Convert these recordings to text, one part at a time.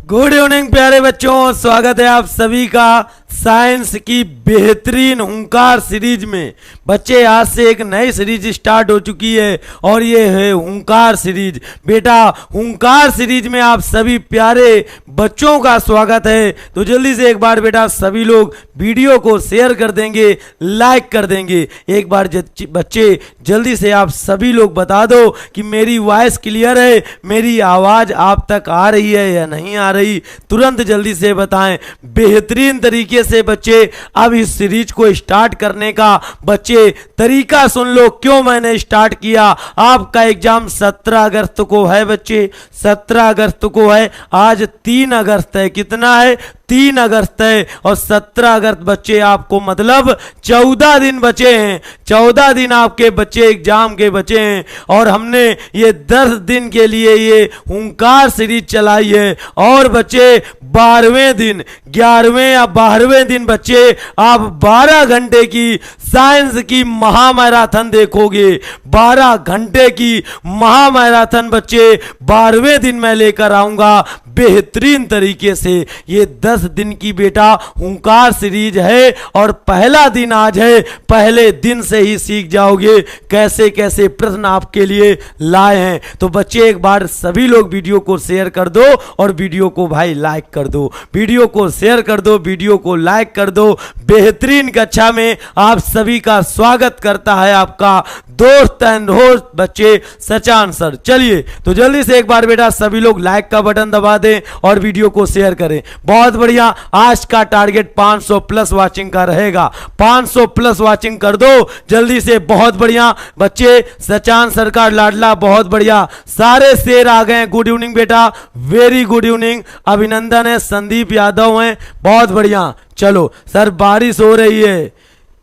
Good evening प्यारे बच्चों, स्वागत है आप सभी का साइंस की बेहतरीन हुंकार सीरीज में। बच्चे आज से एक नई सीरीज स्टार्ट हो चुकी है और ये है हुंकार सीरीज। बेटा हुंकार सीरीज में आप सभी प्यारे बच्चों का स्वागत है। तो जल्दी से एक बार बेटा सभी लोग वीडियो को शेयर कर देंगे, लाइक कर देंगे। एक बार बच्चे जल्दी से आप सभी लोग बता दो कि मेरी वॉइस क्लियर है, मेरी आवाज आप तक आ रही है या नहीं आ रही। तुरंत जल्दी से बताएं। बेहतरीन तरीके से बच्चे अब इस सीरीज को स्टार्ट करने का बच्चे तरीका सुन लो, क्यों मैंने स्टार्ट किया। आपका एग्जाम 17 अगस्त को है बच्चे, 17 अगस्त को है। आज 3 अगस्त है, कितना है 3 अगस्त है और 17 अगस्त बच्चे आपको मतलब 14 दिन बचे हैं। 14 दिन आपके बच्चे एग्जाम के बचे हैं और हमने ये 10 दिन के लिए ये हुंकार सीरीज चलाई है। और बच्चे 12वें दिन, 11वें या 12वें दिन बच्चे आप 12 घंटे की साइंस की महामैराथन देखोगे। 12 घंटे की महामैराथन बच्चे 12वें दिन मैं लेकर आऊंगा बेहतरीन तरीके से। ये 10 दिन की बेटा हुंकार सीरीज है और पहला दिन आज है। पहले दिन से ही सीख जाओगे कैसे कैसे प्रश्न आपके लिए लाए हैं। तो बच्चे एक बार सभी लोग वीडियो को शेयर कर दो और वीडियो को भाई लाइक कर दो। वीडियो को शेयर कर दो, वीडियो को लाइक कर दो। बेहतरीन कक्षा में आप सभी का स्वागत करता है आपका दोस्त एंड होस्ट बच्चे सचान सर। चलिए तो जल्दी से एक बार बेटा सभी लोग लाइक का बटन दबा दें और वीडियो को शेयर करें। बहुत बढ़िया। आज का टारगेट 500 प्लस वाचिंग का रहेगा। 500 प्लस वाचिंग कर दो जल्दी से। बहुत बढ़िया बच्चे, सचान सर का लाडला, बहुत बढ़िया। सारे शेर आ गए। गुड इवनिंग बेटा, वेरी गुड इवनिंग। अभिनंदन है, संदीप यादव हैं, बहुत बढ़िया। चलो सर बारिश हो रही है,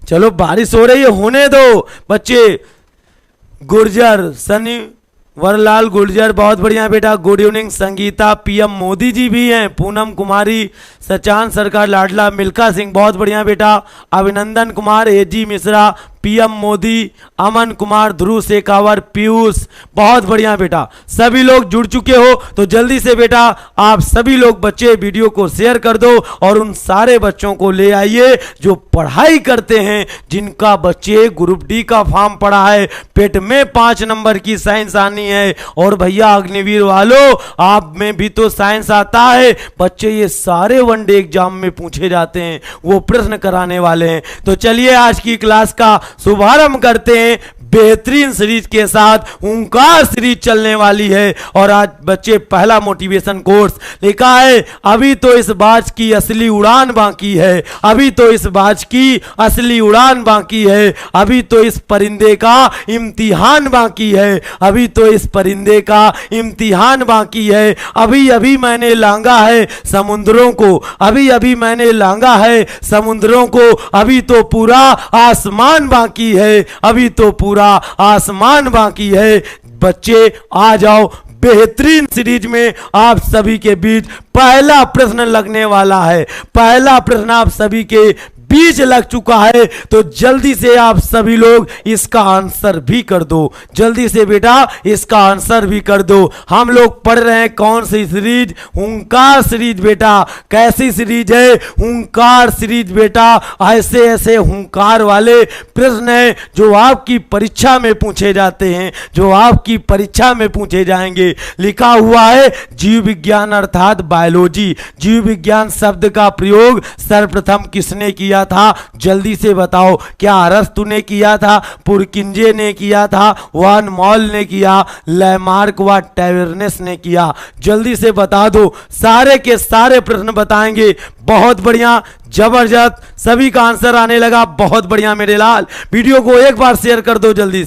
चलो बारिश हो रही है, होने दो बच्चे। गुर्जर सनी वरलाल गुर्जर, बहुत बढ़िया बेटा, good evening. Sangeeta, PM Modi ji भी हैं, पूनम कुमारी, सचान सरकार लाडला, मिल्खा सिंह, बहुत बढ़िया बेटा। अभिनंदन कुमार, एजी मिश्रा, पीएम मोदी, अमन कुमार, ध्रुव शेखावर, पीयूष, बहुत बढ़िया बेटा। सभी लोग जुड़ चुके हो तो जल्दी से बेटा आप सभी लोग बच्चे वीडियो को शेयर कर दो और उन सारे बच्चों को ले आइए जो पढ़ाई करते हैं, जिनका बच्चे ग्रुप डी का फॉर्म पड़ा है, पेट में 5 नंबर की साइंस आनी है। और भैया अग्निवीर वालों, आप में भी तो साइंस आता है बच्चे। ये सारे वनडे एग्जाम में पूछे जाते हैं, वो प्रश्न कराने वाले हैं। तो चलिए आज की क्लास का शुभारंभ करते हैं बेहतरीन सीरीज के साथ। हुंकार सीरीज चलने वाली है और आज बच्चे पहला मोटिवेशन कोर्स लिखा है। अभी तो इस बाज की असली उड़ान बाकी है, अभी तो इस बाज की असली उड़ान बाकी है, अभी तो इस परिंदे का इम्तिहान बाकी है, अभी तो इस परिंदे का इम्तिहान बाकी है। अभी अभी मैंने लांगा है समुद्रों को, अभी अभी मैंने लांगा है समुद्रों को, अभी तो पूरा आसमान बाकी है, अभी तो पूरा आसमान बाकी है। बच्चे आ जाओ, बेहतरीन सीरीज में आप सभी के बीच पहला प्रश्न लगने वाला है। पहला प्रश्न आप सभी के बीच लग चुका है तो जल्दी से आप सभी लोग इसका आंसर भी कर दो। जल्दी से बेटा इसका आंसर भी कर दो। हम लोग पढ़ रहे हैं कौन सी सीरीज? हुंकार सीरीज बेटा। कैसी सीरीज है? हुंकार सीरीज बेटा। ऐसे ऐसे हुंकार वाले प्रश्न हैं जो आपकी परीक्षा में पूछे जाते हैं, जो आपकी परीक्षा में पूछे जाएंगे। लिखा हुआ है जीव विज्ञान अर्थात बायोलॉजी। जीव विज्ञान शब्द का प्रयोग सर्वप्रथम किसने किया था? जल्दी से बताओ। क्या अरस्तु ने किया था? पुरकिंजे ने किया था? वान मॉल ने किया? लैमार्क व टैवर्नेस ने किया? जल्दी से बता दो। सारे के सारे प्रश्न बताएंगे। बहुत बढ़िया, जबरदस्त। सभी का आंसर आने लगा, बहुत बढ़िया मेरे लाल। वीडियो को एक बार शेयर कर दो जल्दी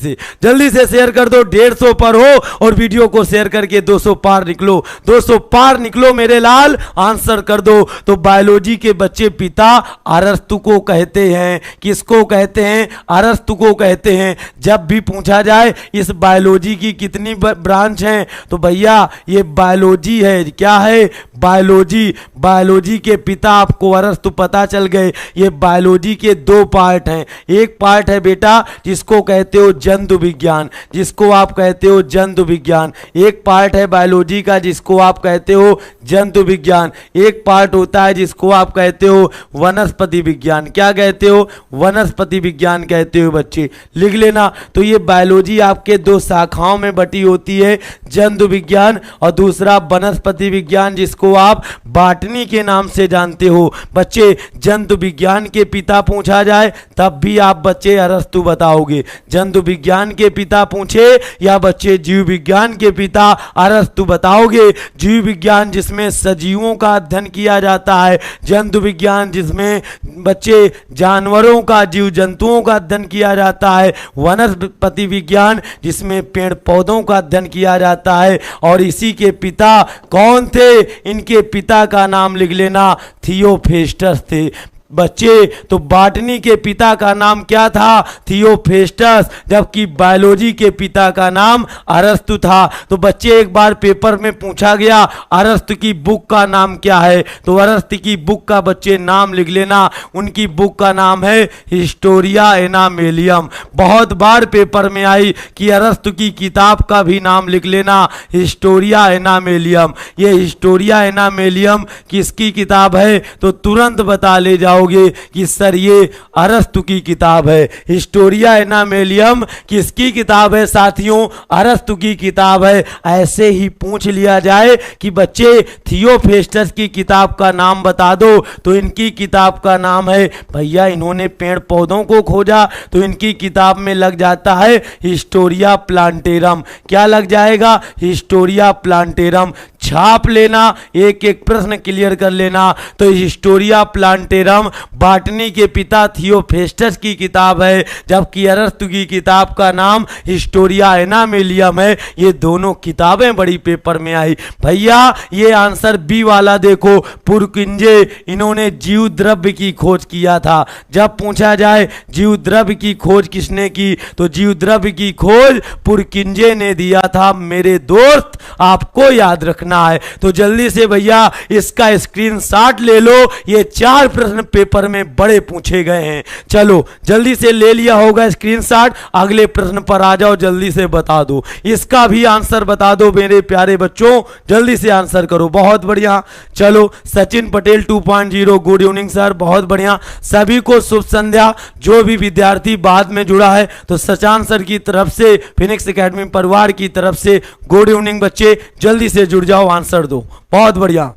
से शेयर कर दो। 150 पर हो और वीडियो को शेयर करके 200 पार निकलो, 200 पार निकलो मेरे लाल। आंसर कर दो। तो बायोलॉजी के बच्चे पिता अरस्तु को कहते हैं। किसको कहते हैं? अरस्तु को कहते हैं। जब भी पूछा जाए इस बायोलॉजी की कितनी ब्रांच हैं तो भैया ये बायोलॉजी है। क्या है? बायोलॉजी। बायोलॉजी के पिता आपको अरस्तु पता पता चल गए ये बायोलॉजी के दो पार्ट हैं। एक पार्ट है बेटा जिसको कहते हो जंतु विज्ञान, जिसको आप कहते हो जंतु विज्ञान। एक पार्ट है बायोलॉजी का जिसको आप कहते हो जंतु विज्ञान। एक पार्ट होता है जिसको आप कहते हो वनस्पति विज्ञान। क्या कहते हो? वनस्पति विज्ञान कहते हो बच्चे, लिख लेना। तो ये बायोलॉजी आपके दो शाखाओं में बटी होती है, जंतु विज्ञान और दूसरा वनस्पति विज्ञान, जिसको आप बॉटनी के नाम से जानते हो। बच्चे जंतु विज्ञान के पिता पूछा जाए तब भी आप बच्चे अरस्तु बताओगे। जंतु विज्ञान के पिता पूछे या बच्चे जीव विज्ञान के पिता अरस्तु बताओगे। जीव विज्ञान जिसमें सजीवों का अध्ययन किया जाता है, जंतु विज्ञान जिसमें बच्चे जानवरों का, जीव जंतुओं का अध्ययन किया जाता है, वनस्पति विज्ञान जिसमें पेड़ पौधों का अध्ययन किया जाता है। और इसी के पिता कौन थे? इनके पिता का नाम लिख लेना, थियोफेस्टस थे। बच्चे तो बॉटनी के पिता का नाम क्या था? थियोफेस्टस, जबकि बायोलॉजी के पिता का नाम अरस्तु था। तो बच्चे एक बार पेपर में पूछा गया अरस्तु की बुक का नाम क्या है, तो अरस्तु की बुक का बच्चे नाम लिख लेना, उनकी बुक का नाम है हिस्टोरिया एनामेलियम। बहुत बार पेपर में आई कि अरस्तु की किताब का भी नाम लिख लेना, हिस्टोरिया एनामेलियम। ये हिस्टोरिया एनामेलियम किसकी किताब है? तो तुरंत बता ले जाओ कि सर ये अरस्तु की किताब है। हिस्टोरिया एनामेलियम किसकी किताब है साथियों? अरस्तु की किताब है। ऐसे ही पूछ लिया जाए कि बच्चे थियोफेस्टस की किताब का नाम बता दो, तो इनकी किताब का नाम है, भैया इन्होंने पेड़ पौधों को खोजा तो इनकी किताब में लग जाता है हिस्टोरिया प्लांटेरम। क्या लग जाएगा? Historia plantarum. छाप लेना, एक एक प्रश्न क्लियर कर लेना। तो हिस्टोरिया प्लांटेरम बॉटनी के पिता थियोफेस्टस की किताब है, जबकि अरस्तु की किताब का नाम हिस्टोरिया एनामेलियम है। ये दोनों किताबें बड़ी पेपर में आई। भैया ये आंसर बी वाला देखो, पुरकिंजे, इन्होंने जीव द्रव्य की खोज किया था। जब पूछा जाए जीव द्रव्य की खोज किसने की, तो जीव द्रव्य की खोज पुरकिंजे ने दिया था। मेरे दोस्त आपको याद रखना है, तो जल्दी से भैया इसका स्क्रीनशॉट ले लो। ये 4 प्रश्न पेपर में बड़े पूछे गए हैं। चलो जल्दी से ले लिया होगा स्क्रीनशॉट, अगले प्रश्न पर आ जाओ, जल्दी से बता दो, इसका भी आंसर बता दो मेरे प्यारे बच्चों, जल्दी से आंसर करो। बहुत बढ़िया। चलो Sachin Patel 2.0, good evening sir, बहुत बढ़िया। सभी को शुभ संध्या। जो भी विद्यार्थी बाद में जुड़ा है तो सचान सर की तरफ से, फिनिक्स एकेडमी परिवार की तरफ से गुड इवनिंग बच्चे, जल्दी से जुड़ जाओ, आंसर दो। बहुत बढ़िया,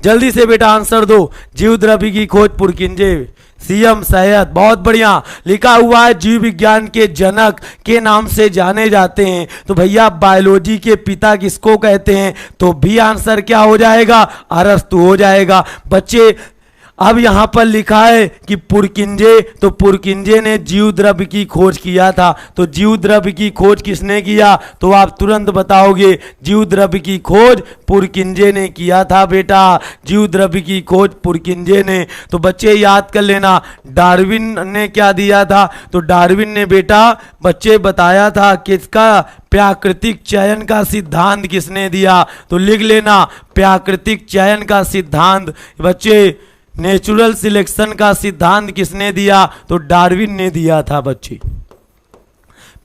जल्दी से बेटा आंसर दो। जीव द्रव्य की खोज पुरकिंजे, सीएम सैयद, बहुत बढ़िया। लिखा हुआ है जीव विज्ञान के जनक के नाम से जाने जाते हैं। तो भैया बायोलॉजी के पिता किसको कहते हैं? तो भी आंसर क्या हो जाएगा? अरस्तु हो जाएगा। बच्चे अब यहां पर लिखा है कि पुरकिंजे, तो पुरकिंजे ने जीव द्रव्य की खोज किया था। तो जीव द्रव्य की खोज किसने किया? तो आप तुरंत बताओगे, जीव द्रव्य की खोज पुरकिंजे ने किया था बेटा, जीव द्रव्य की खोज पुरकिंजे ने। तो बच्चे याद कर लेना, डार्विन ने क्या दिया था? तो डार्विन ने बेटा बच्चे बताया था किसका? प्राकृतिक चयन का सिद्धांत किसने दिया? तो लिख लेना, प्राकृतिक चयन का सिद्धांत। बच्चे नेचुरल सिलेक्शन का सिद्धांत किसने दिया? तो डार्विन ने दिया था बच्चे।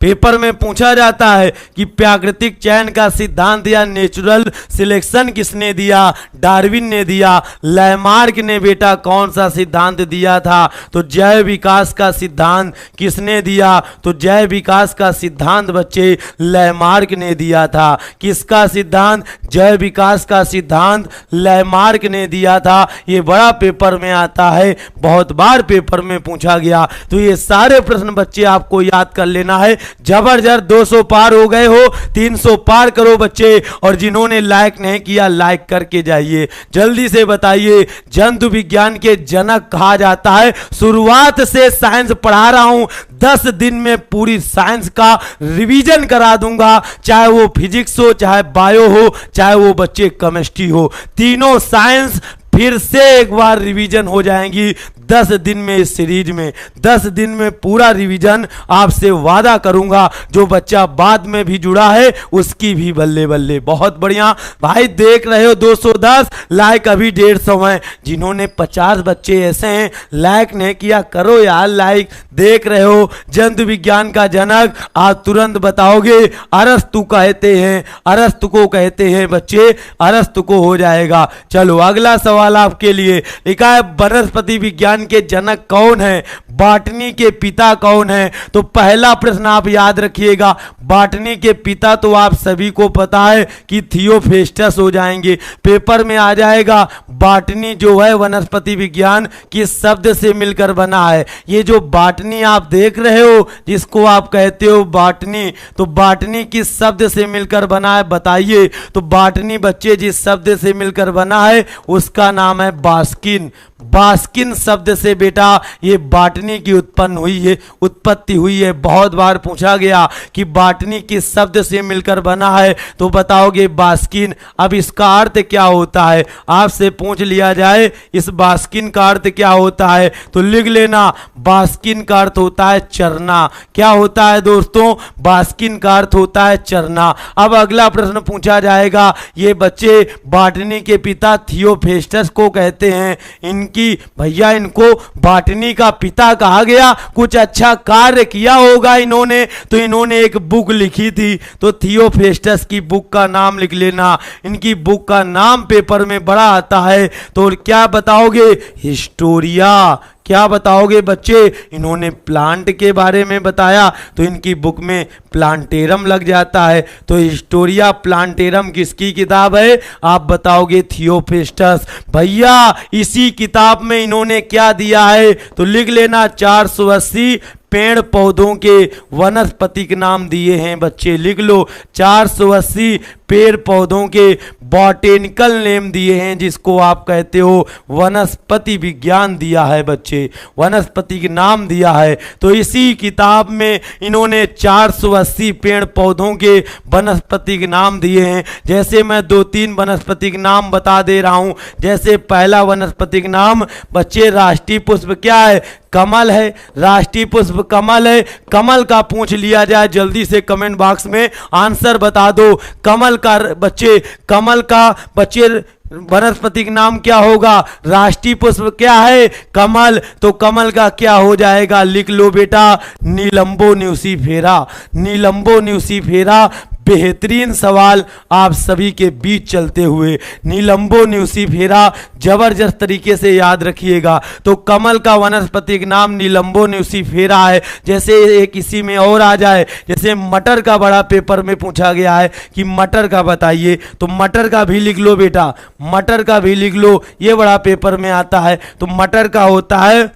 पेपर में पूछा जाता है कि प्राकृतिक चयन का सिद्धांत या नेचुरल सिलेक्शन किसने दिया? डार्विन ने दिया। लैमार्क ने बेटा कौन सा सिद्धांत दिया था? तो जैव विकास का सिद्धांत किसने दिया? तो जैव विकास का सिद्धांत बच्चे लैमार्क ने दिया था। किसका सिद्धांत? जैव विकास का सिद्धांत लैमार्क ने दिया था। ये बड़ा पेपर में आता है, बहुत बार पेपर में पूछा गया। तो ये सारे प्रश्न बच्चे आपको याद कर लेना है। जबरदस्त, 200 पार हो गए हो, 300 पार करो बच्चे। और जिन्होंने लाइक नहीं किया लाइक करके जाइए। जल्दी से बताइए, जंतु विज्ञान के जनक कहा जाता है। शुरुआत से साइंस पढ़ा रहा हूं, 10 दिन में पूरी साइंस का रिवीजन करा दूंगा, चाहे वो फिजिक्स हो, चाहे बायो हो, चाहे वो बच्चे केमिस्ट्री हो। तीनों साइंस फिर से एक बार रिवीजन हो जाएंगी 10 दिन में, इस सीरीज में 10 दिन में पूरा रिवीजन आपसे वादा करूंगा। जो बच्चा बाद में भी जुड़ा है उसकी भी बल्ले बल्ले। बहुत बढ़िया भाई, देख रहे हो 210 लाइक, अभी 150 हैं। जिन्होंने 50 बच्चे ऐसे हैं लाइक नहीं किया, करो यार लाइक। देख रहे हो जंतु विज्ञान का जनक, आप तुरंत बताओगे अरस्तु कहते हैं, अरस्तु को कहते हैं बच्चे, अरस्तु को हो जाएगा। चलो अगला सवाल आपके लिए लिखा है, वनस्पति विज्ञान के जनक कौन है? बॉटनी के पिता कौन है? तो पहला प्रश्न आप याद रखिएगा, बॉटनी के पिता तो आप सभी को पता है कि थियोफेस्टस हो जाएंगे। पेपर में आ जाएगा बॉटनी जो है वनस्पति विज्ञान किस शब्द से मिलकर बना है। ये जो बॉटनी आप देख रहे हो जिसको आप कहते हो बॉटनी, तो बॉटनी किस शब्द से मिलकर बना है बताइए। तो बॉटनी बच्चे जिस शब्द से मिलकर बना है उसका नाम है बास्किन। बास्किन शब्द से बेटा ये बॉटनी की उत्पत्ति हुई है। बहुत बार पूछा गया कि बॉटनी किस शब्द से मिलकर बना है, तो बताओगे बास्किन। अब इसका अर्थ क्या होता है आपसे पूछ लिया जाए, इस बास्किन का अर्थ क्या होता है, तो लिख लेना, बास्किन का अर्थ होता है चरना। क्या होता है दोस्तों? बास्किन का अर्थ होता है चरना। अब अगला प्रश्न पूछा जाएगा, ये बच्चे बॉटनी के पिता थियोफेस्टस को कहते हैं, इनकी भैया इनको बॉटनी का पिता कहा गया, कुछ अच्छा कार्य किया होगा इन्होंने, तो इन्होंने एक बुक लिखी थी, तो थियोफेस्टस की बुक का नाम लिख लेना। इनकी बुक का नाम पेपर में बड़ा आता है, तो क्या बताओगे? हिस्टोरिया। क्या बताओगे बच्चे? इन्होंने प्लांट के बारे में बताया, तो इनकी बुक में प्लांटेरम लग जाता है। तो हिस्टोरिया प्लांटेरम किसकी किताब है? आप बताओगे थियोफेस्टस। भैया इसी किताब में इन्होंने क्या दिया है, तो लिख लेना 480 पेड़ पौधों के वनस्पतिक नाम दिए हैं बच्चे, लिख लो 480 पेड़ पौधों के बॉटेनिकल नेम दिए हैं, जिसको आप कहते हो वनस्पति विज्ञान दिया है बच्चे, वनस्पति के नाम दिया है। तो इसी किताब में इन्होंने 480 पेड़ पौधों के वनस्पतिक नाम दिए हैं। जैसे मैं 2-3 वनस्पतिक नाम बता दे रहा हूं। जैसे पहला वनस्पतिक नाम बच्चे, राष्ट्रीय पुष्प क्या है? कमल है। राष्ट्रीय पुष्प कमल है। कमल का पूछ लिया जाए जल्दी से कमेंट बॉक्स में आंसर बता दो। कमल का बच्चे, कमल का बच्चे वनस्पतिक नाम क्या होगा? राष्ट्रीय पुष्प क्या है? कमल। तो कमल का क्या हो जाएगा? लिख लो बेटा, नीलंबो न्यूसीफेरा। नीलंबो न्यूसीफेरा। बेहतरीन सवाल आप सभी के बीच चलते हुए, नीलंबो न्यूसीफेरा जबरदस्त तरीके से याद रखिएगा। तो कमल का वनस्पतिक नाम नीलंबो न्यूसीफेरा है। जैसे एक इसी में और आ जाए, जैसे मटर का बड़ा पेपर में पूछा गया है कि मटर का बताइए, तो मटर का भी लिख लो बेटा, मटर का भी लिख लो, ये बड़ा पेपर में आता है। तो मटर का होता है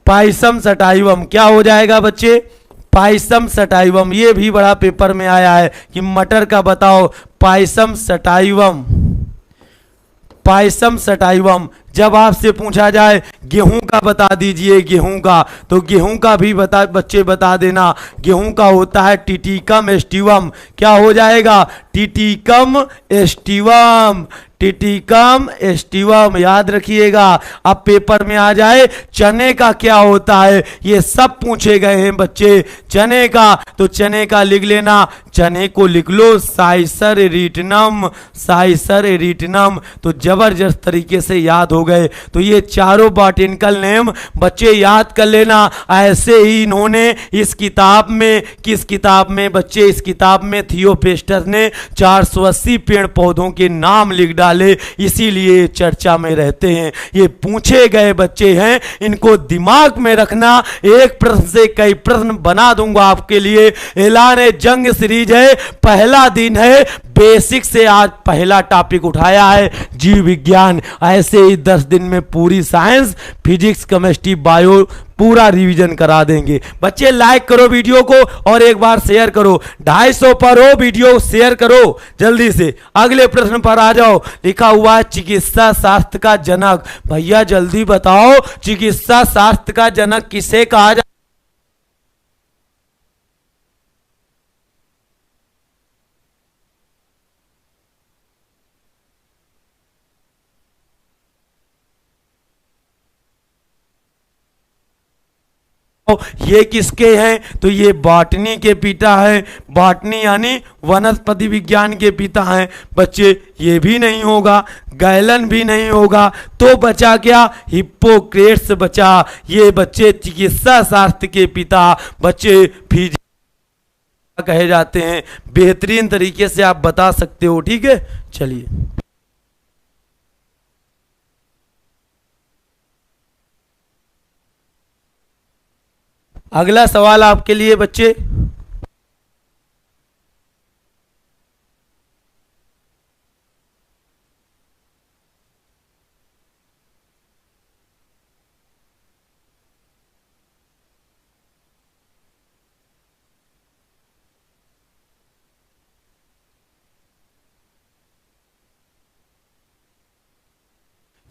पाइसम सटाइवम। क्या हो जाएगा बच्चे? Pisum sativum. ये भी बड़ा पेपर में आया है कि मटर का बताओ, पाइसम सटाइवम। Pisum sativum. जब आपसे पूछा जाए गेहूं का बता दीजिए, गेहूं का, तो गेहूं का भी बच्चे बता देना। गेहूं का होता है टिटिकम एस्टिवम। क्या हो जाएगा? Triticum aestivum. टिटिकम एस्टिवम याद रखिएगा। अब पेपर में आ जाए चने का क्या होता है, ये सब पूछे गए हैं बच्चे। चने का, तो चने का लिख लेना, चने को लिख लो साइसर एरिटनम। साइसर एरिटनम। तो जबरदस्त तरीके से याद हो गए। तो ये चारों बॉटेनिकल नेम बच्चे याद कर लेना। ऐसे ही इन्होंने इस किताब में, किस किताब में बच्चे? इस किताब में थियोफेस्टस ने 480 पेड़ पौधों के नाम लिख डाले, इसीलिए चर्चा में रहते हैं। ये पूछे गए बच्चे हैं, इनको दिमाग में रखना। एक प्रश्न से कई प्रश्न बना दूंगा आपके लिए। ऐलान जंग सीरीज है, पहला दिन है, बेसिक से आज पहला टॉपिक उठाया है जीव विज्ञान। ऐसे ही 10 दिन में पूरी साइंस, फिजिक्स, केमिस्ट्री, बायो पूरा रिवीजन करा देंगे। बच्चे लाइक करो वीडियो को और एक बार शेयर करो। 250 पर हो वीडियो, शेयर करो जल्दी से। अगले प्रश्न पर आ जाओ। लिखा हुआ है चिकित्सा शास्त्र का जनक। भैया जल्दी बताओ, चिकित्सा शास्त्र का जनक किसे कहा जाता है? ये किसके हैं? तो ये बॉटनी के पिता है। बॉटनी यानी वनस्पति विज्ञान के पिता हैं। बच्चे ये भी नहीं होगा, गैलन भी नहीं होगा, तो बचा क्या? हिप्पोक्रेट्स बचा। ये बच्चे चिकित्सा शास्त्र के पिता, बच्चे फिजिक्स कहे जाते हैं। बेहतरीन तरीके से आप बता सकते हो, ठीक है। चलिए अगला सवाल आपके लिए बच्चे।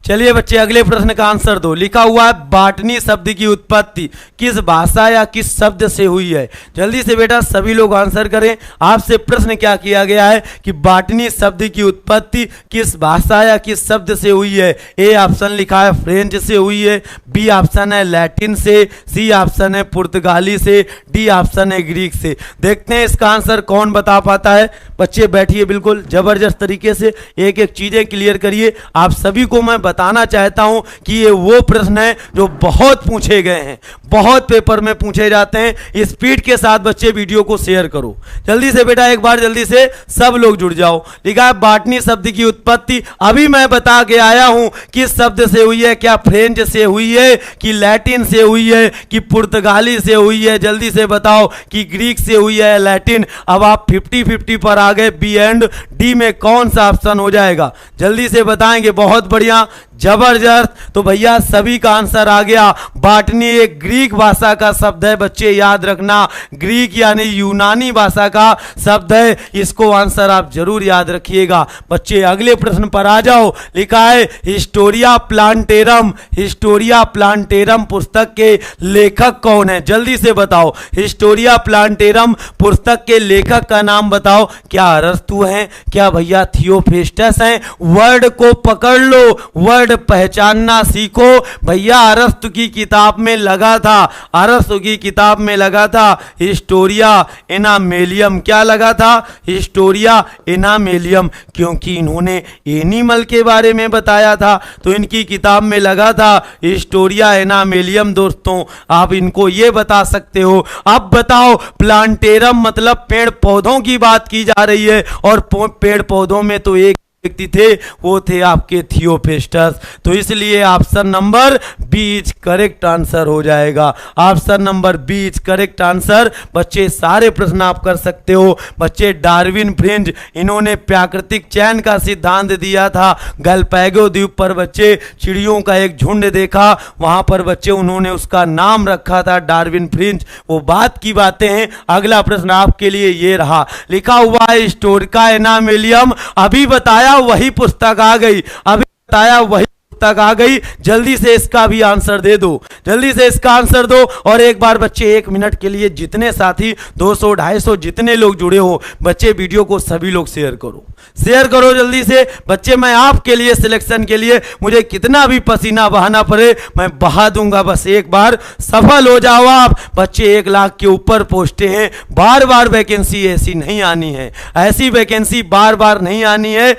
चलिए बच्चे अगले प्रश्न का आंसर दो। लिखा हुआ है बॉटनी शब्द की उत्पत्ति किस भाषा या किस शब्द से हुई है? जल्दी से बेटा सभी लोग आंसर करें। आपसे प्रश्न क्या किया गया है कि बॉटनी शब्द की उत्पत्ति किस भाषा या किस शब्द से हुई है? ए ऑप्शन लिखा है फ्रेंच से हुई है, बी ऑप्शन है लैटिन से, सी ऑप्शन है पुर्तगाली से, डी ऑप्शन है ग्रीक से। देखते हैं इसका आंसर कौन बता पाता है। बच्चे बैठिए बिल्कुल जबरदस्त तरीके से, एक एक चीजें क्लियर करिए। आप सभी को मैं बताना चाहता हूं कि ये वो प्रश्न है जो बहुत पूछे गए हैं, बहुत पेपर में पूछे जाते हैं। स्पीड के साथ बच्चे वीडियो को शेयर करो जल्दी से बेटा, एक बार जल्दी से सब लोग जुड़ जाओ। लिखा है बॉटनी शब्द की उत्पत्ति, अभी मैं बता के आया हूं किस शब्द से हुई है। क्या फ्रेंच से हुई है, कि लैटिन से हुई है, कि पुर्तगाली से हुई है? जल्दी से बताओ कि ग्रीक से हुई है, लैटिन। अब आप 50-50 पर आ गए। बी एंड डी में कौन सा ऑप्शन हो जाएगा? जल्दी से बताएंगे। बहुत बढ़िया, जबरदस्त। तो भैया सभी का आंसर आ गया। बॉटनी एक ग्रीक भाषा का शब्द है बच्चे, याद रखना। ग्रीक यानी यूनानी भाषा का शब्द है। इसको आंसर आप जरूर याद रखिएगा। बच्चे अगले प्रश्न पर आ जाओ। लिखा है हिस्टोरिया प्लांटेरम। हिस्टोरिया प्लांटेरम पुस्तक के लेखक कौन है? जल्दी से बताओ। हिस्टोरिया प्लांटेरम पुस्तक के लेखक का नाम बताओ। क्या अरस्तु हैं? क्या भैया थियोफ्रेस्टस हैं? वर्ड को पकड़ लो, वर्ड पहचानना सीखो। भैया अरस्तु की किताब में लगा था, अरस्तु की किताब में लगा था हिस्टोरिया एनामेलियम। क्या लगा था? हिस्टोरिया एनामेलियम, क्योंकि इन्होंने एनिमल के बारे में बताया था, तो इनकी किताब में लगा था हिस्टोरिया एनामेलियम। दोस्तों आप इनको ये बता सकते हो। अब बताओ प्लांटेरम मतलब पेड़ पौधों की बात की जा रही है, और पेड़ पौधों में तो एक व्यक्ति थे, वो थे आपके थियोफ्रेस्टस। तो इसलिए option number B is correct answer हो जाएगा। Option number B is correct answer. बच्चे सारे प्रश्न आप कर सकते हो। बच्चे डार्विन फ्रिंज, इन्होंने प्राकृतिक चयन का सिद्धांत दिया था। गैलापागो द्वीप पर बच्चे चिड़ियों का एक झुंड देखा, वहां पर बच्चे उन्होंने उसका नाम रखा था डार्विन फ्रिंज। वो बात की बातें हैं। अगला प्रश्न आपके लिए ये रहा। लिखा हुआ है हिस्टोरिका एनामेलियम, अभी बताया वही पुस्तक आ गई, अभी बताया वही पुस्तक आ गई। जल्दी से इसका भी आंसर दे दो, जल्दी से इसका आंसर दो। और एक बार बच्चे 1 मिनट के लिए जितने साथी 200-250 जितने लोग जुड़े हो बच्चे, वीडियो को सभी लोग शेयर करो, शेयर करो जल्दी से। बच्चे मैं आपके लिए सिलेक्शन के लिए मुझे कितना भी पसीना बहाना पड़े मैं बहा दूंगा, बस एक बार सफल हो जाओ आप। बच्चे 1 लाख के ऊपर पहुंचते हैं। बार बार वैकेंसी ऐसी नहीं आनी है, ऐसी वैकेंसी बार बार नहीं आनी है।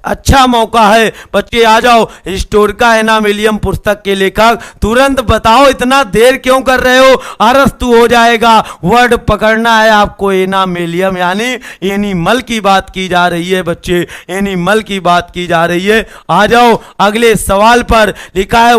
अच्छा मौका है बच्चे, आ जाओ। हिस्टोरिका एनामेलियम पुस्तक के लेखक तुरंत बताओ, इतना देर क्यों कर रहे हो? अरस्तु हो जाएगा। वर्ड पकड़ना है आपको, एनामेलियम यानी एनिमल की बात की जा रही है बच्चे, एनिमल की बात की जा रही है। आ जाओ अगले सवाल पर। लिखा है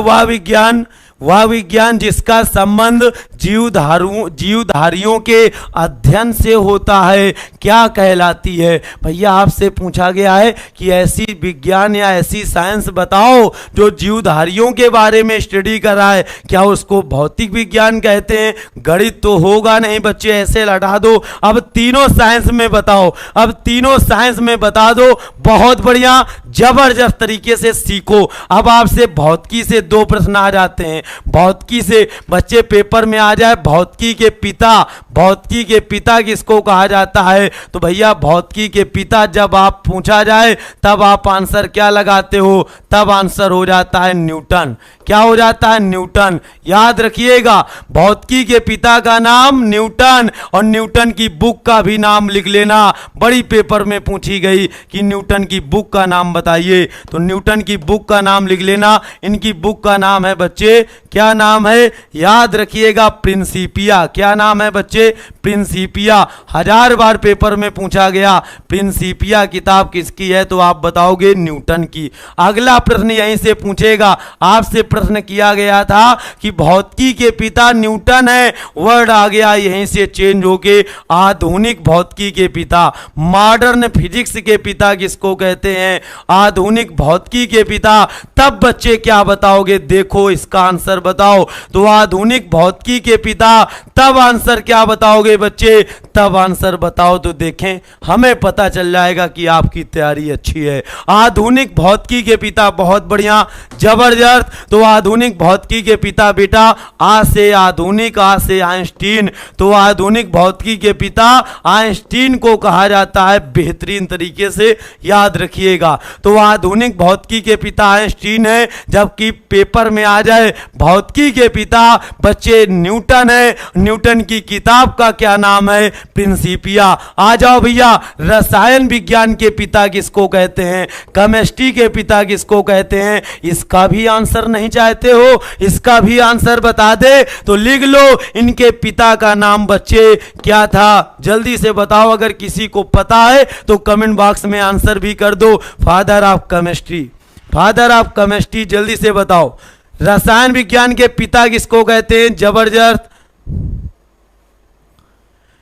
वह विज्ञान जिसका संबंध जीवधारियों के अध्ययन से होता है क्या कहलाती है? भैया आपसे पूछा गया है कि ऐसी विज्ञान या ऐसी साइंस बताओ जो जीवधारियों के बारे में स्टडी कर रहा है। क्या उसको भौतिक विज्ञान कहते हैं? गणित तो होगा नहीं बच्चे, ऐसे लटा दो। अब तीनों साइंस में बताओ, अब तीनों साइंस में बता दो। बहुत बढ़िया, जबरदस्त तरीके से सीखो। अब आपसे भौतिकी से 2 प्रश्न आ जाते हैं। भौतिकी से बच्चे पेपर में आ जाए, भौतिकी के पिता किसको कहा जाता है? तो भैया भौतिकी के पिता जब आप पूछा जाए तब आप आंसर क्या लगाते हो? तब आंसर हो जाता है न्यूटन। क्या हो जाता है, न्यूटन। याद रखिएगा, भौतिकी के पिता का नाम न्यूटन, और न्यूटन की बुक का भी नाम लिख लेना। बड़ी पेपर में पूछी गई कि न्यूटन की बुक का नाम बताइए, तो न्यूटन की बुक का नाम लिख लेना। इनकी बुक का नाम है बच्चे, क्या नाम है, याद रखिएगा, प्रिंसिपिया। क्या नाम है बच्चे, प्रिंसिपिया। 1000 बार पेपर में पूछा गया प्रिंसिपिया किताब किसकी है, तो आप बताओगे न्यूटन की। अगला प्रश्न यहीं से पूछेगा, आपसे प्रश्न किया गया था कि भौतिकी के पिता न्यूटन है, वर्ड आ गया यहीं से चेंज होके आधुनिक भौतिकी के पिता। मॉडर्न फिजिक्स के पिता किसको कहते हैं, आधुनिक भौतिकी के पिता। तब बच्चे क्या बताओगे, देखो इसका आंसर बताओ, तो आधुनिक भौतिकी के पिता। तब आंसर क्या बताओगे बच्चे, तब आंसर बताओ, तो देखें हमें पता चल जाएगा कि आपकी तैयारी अच्छी है। आधुनिक भौतिकी के पिता, बहुत बढ़िया, जबरदस्त। तो आधुनिक भौतिकी के पिता बेटा, आ से आधुनिक, आ से आइंस्टीन। तो आधुनिक भौतिकी के पिता आइंस्टीन को कहा जाता है, बेहतरीन तरीके से याद रखिएगा। तो आधुनिक भौतिकी के पिता आइंस्टीन है, जबकि पेपर में आ जाए भौतिकी के पिता बच्चे न्यूटन है। न्यूटन की किताब का क्या नाम है, प्रिंसिपिया। आ जाओ भैया, रसायन विज्ञान के पिता किसको कहते हैं, केमिस्ट्री के पिता किसको कहते हैं। इसका भी आंसर नहीं चाहते हो, इसका भी आंसर बता दे तो लिख लो, इनके पिता का नाम बच्चे क्या था, जल्दी से बताओ। अगर किसी को पता है तो कमेंट बॉक्स में आंसर भी कर दो, father of chemistry, father of chemistry, जल्दी से बताओ। रसायन विज्ञान के पिता किसको कहते हैं, जबरदस्त।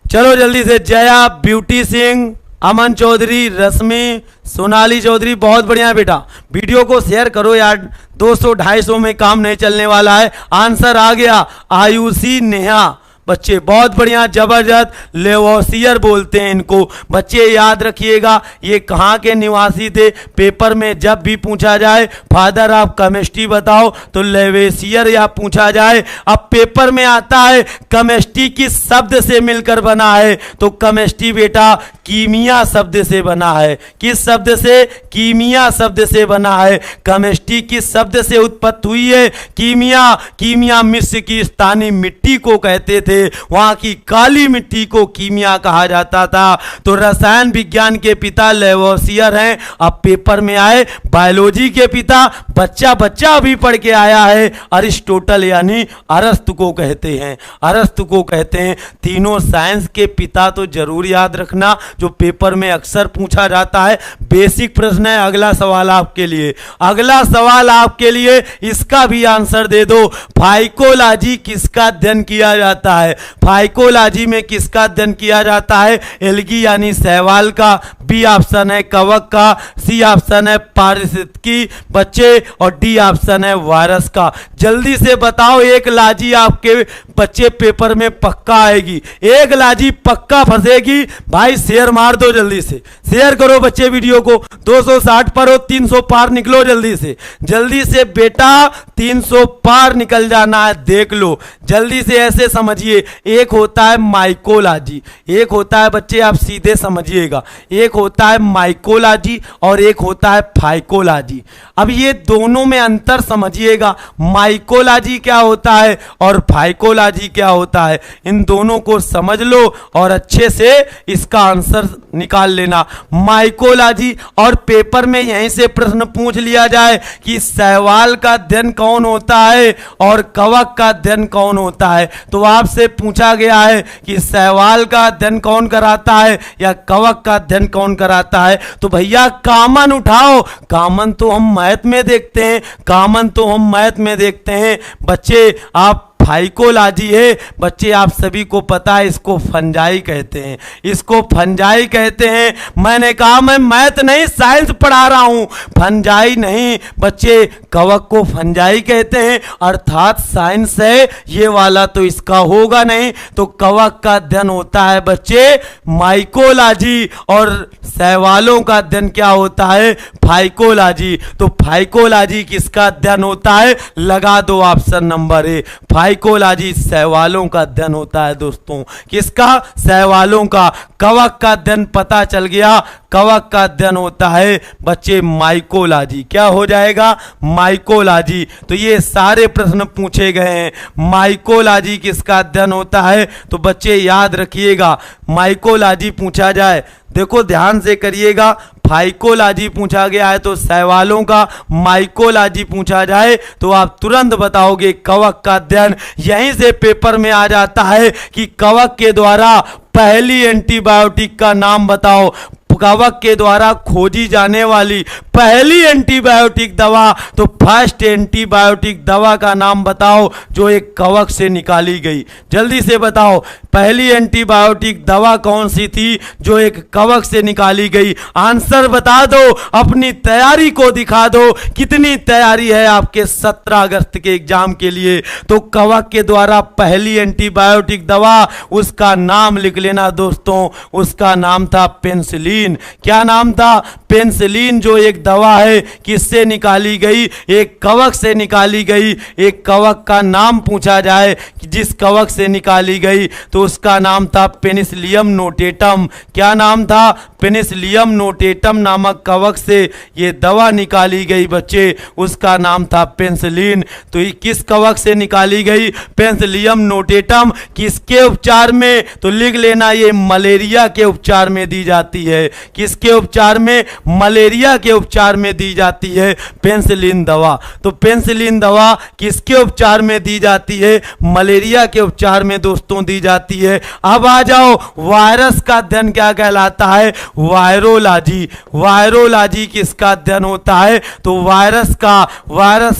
चलो जल्दी से, जया, ब्यूटी सिंह, अमन चौधरी, रश्मि, सोनाली चौधरी, बहुत बढ़िया बेटा। वीडियो को शेयर करो यार, 200-250 में काम नहीं चलने वाला है। आंसर आ गया, आयुषी नेहा। बच्चे बहुत बढ़िया, जबरदस्त। लेवोसियर बोलते हैं इनको। बच्चे याद रखिएगा, ये कहाँ के निवासी थे, पेपर में जब भी पूछा जाए फादर ऑफ केमिस्ट्री बताओ तो लेवेसियर या पूछा जाए। अब पेपर में आता है केमिस्ट्री किस शब्द से मिलकर बना है, तो केमिस्ट्री बेटा कीमिया शब्द से बना है। किस शब्द से, कीमिया शब्द से बना है। केमिस्ट्री किस शब्द से उत्पत्ति हुई है, कीमिया। कीमिया मिस्र की स्थानीय मिट्टी को कहते थे, वहां की काली मिट्टी को कीमिया कहा जाता था। तो रसायन विज्ञान के पिता लेवोसियर हैं। अब पेपर में आए बायोलॉजी के पिता, बच्चा बच्चा अभी पढ़ के आया है, अरिस्टोटल यानी अरस्तु को कहते हैं, अरस्तु को कहते हैं। तीनों साइंस के पिता तो जरूर याद रखना, जो पेपर में अक्सर पूछा जाता है। बेसिक प्रश्न है। अगला सवाल आपके लिए, अगला सवाल आपके लिए, इसका भी आंसर दे दो। फाइकोलॉजी किसका अध्ययन किया जाता है, फाइकोलॉजी में किसका अध्ययन किया जाता है, एल्गी यानी शैवाल का। बी ऑप्शन है कवक का, सी ऑप्शन है पारिस्थितिकी बच्चे, और डी ऑप्शन है वायरस का। जल्दी से बताओ, एक लाजी आपके बच्चे पेपर में पक्का आएगी, एक लाजी पक्का फंसेगी। भाई शेयर मार दो, जल्दी से शेयर करो बच्चे वीडियो को। 260 पर हो, 300 पार निकलो जल्दी से, जल्दी से बेटा 300 पार निकल जाना है, देख लो जल्दी से। ऐसे समझिए, एक होता है माइकोलॉजी, एक होता है बच्चे, आप सीधे समझिएगा, एक होता है माइकोलॉजी और एक होता है फाइकोलॉजी। अब ये दोनों में अंतर समझिएगा, माइकोलॉजी क्या होता है और फाइकोलॉजी क्या होता है, इन दोनों को समझ लो और अच्छे से इसका आंसर निकाल लेना। माइकोलॉजी, और पेपर में यहीं से प्रश्न पूछ लिया जाए कि शैवाल का अध्ययन कौन होता है और कवक का अध्ययन कौन होता है, तो आपसे पूछा गया है कि शैवाल का अध्ययन कौन कराता है या कवक का अध्ययन कौन कराता है, तो भैया कॉमन उठाओ। कॉमन तो हम मैथ में देखते हैं, कॉमन तो हम मैथ में देखते हैं बच्चे। आप फाइकोलॉजी है बच्चे, आप सभी को पता है, इसको फंजाई कहते हैं, इसको फंजाई कहते हैं। मैंने कहा मैं मैथ नहीं साइंस पढ़ा रहा हूं, फंजाई नहीं बच्चे, कवक को फंजाई कहते हैं, अर्थात साइंस है ये वाला तो इसका होगा नहीं। तो कवक का अध्ययन होता है बच्चे माइकोलॉजी, और शैवालों का अध्ययन क्या होता है, फाइकोलॉजी। तो फाइकोलॉजी किसका अध्ययन होता है, लगा दो ऑप्शन नंबर ए, माइकोलॉजी शैवालों का अध्ययन होता है दोस्तों। किसका? शैवालों का। कवक का अध्ययन पता चल गया, कवक का अध्ययन होता है बच्चे माइकोलॉजी। क्या हो जाएगा? माइकोलॉजी। तो ये सारे प्रश्न पूछे गए हैं। माइकोलॉजी किसका अध्ययन होता है? तो बच्चे याद रखिएगा, माइकोलॉजी पूछा जाए, देखो ध्यान से करिएगा, फाइकोलॉजी पूछा गया है तो शैवालों का, माइकोलॉजी पूछा जाए तो आप तुरंत बताओगे कवक का अध्ययन। यहीं से पेपर में आ जाता है कि कवक के द्वारा पहली एंटीबायोटिक का नाम बताओ, कवक के द्वारा खोजी जाने वाली पहली एंटीबायोटिक दवा, तो फर्स्ट एंटीबायोटिक दवा का नाम बताओ जो एक कवक से निकाली गई। जल्दी से बताओ, पहली एंटीबायोटिक दवा कौन सी थी जो एक कवक से निकाली गई? आंसर बता दो, अपनी तैयारी को दिखा दो, कितनी तैयारी है आपके 17 अगस्त के एग्जाम के लिए। तो कवक के द्वारा पहली एंटीबायोटिक दवा, उसका नाम लिख लेना दोस्तों, उसका नाम था पेनिसिलिन। क्या नाम था? पेनिसिलिन, जो एक दवा है किससे निकाली गई? एक कवक से निकाली गई। एक कवक का नाम पूछा जाए कि जिस कवक से निकाली गई, तो उसका नाम था पेनिसिलियम नोटेटम। क्या नाम था? पेनिसिलियम नोटेटम नामक कवक से ये दवा निकाली गई बच्चे, उसका नाम था पेनिसिलिन। तो ये किस कवक से निकाली गई? Penicillium notatum. किसके उपचार में? तो लिख लेना, ये मलेरिया के उपचार में दी जाती है। किसके उपचार में? मलेरिया के उपचार में दी जाती है पेनिसिलिन दवा। तो पेनिसिलिन दवा किसके उपचार में दी जाती है? मलेरिया के उपचार में दोस्तों दी जाती है। अब आ जाओ, वायरस का अध्ययन क्या कहलाता है? वायरोलॉजी। वायरोलॉजी किसका अध्ययन होता है? तो वायरस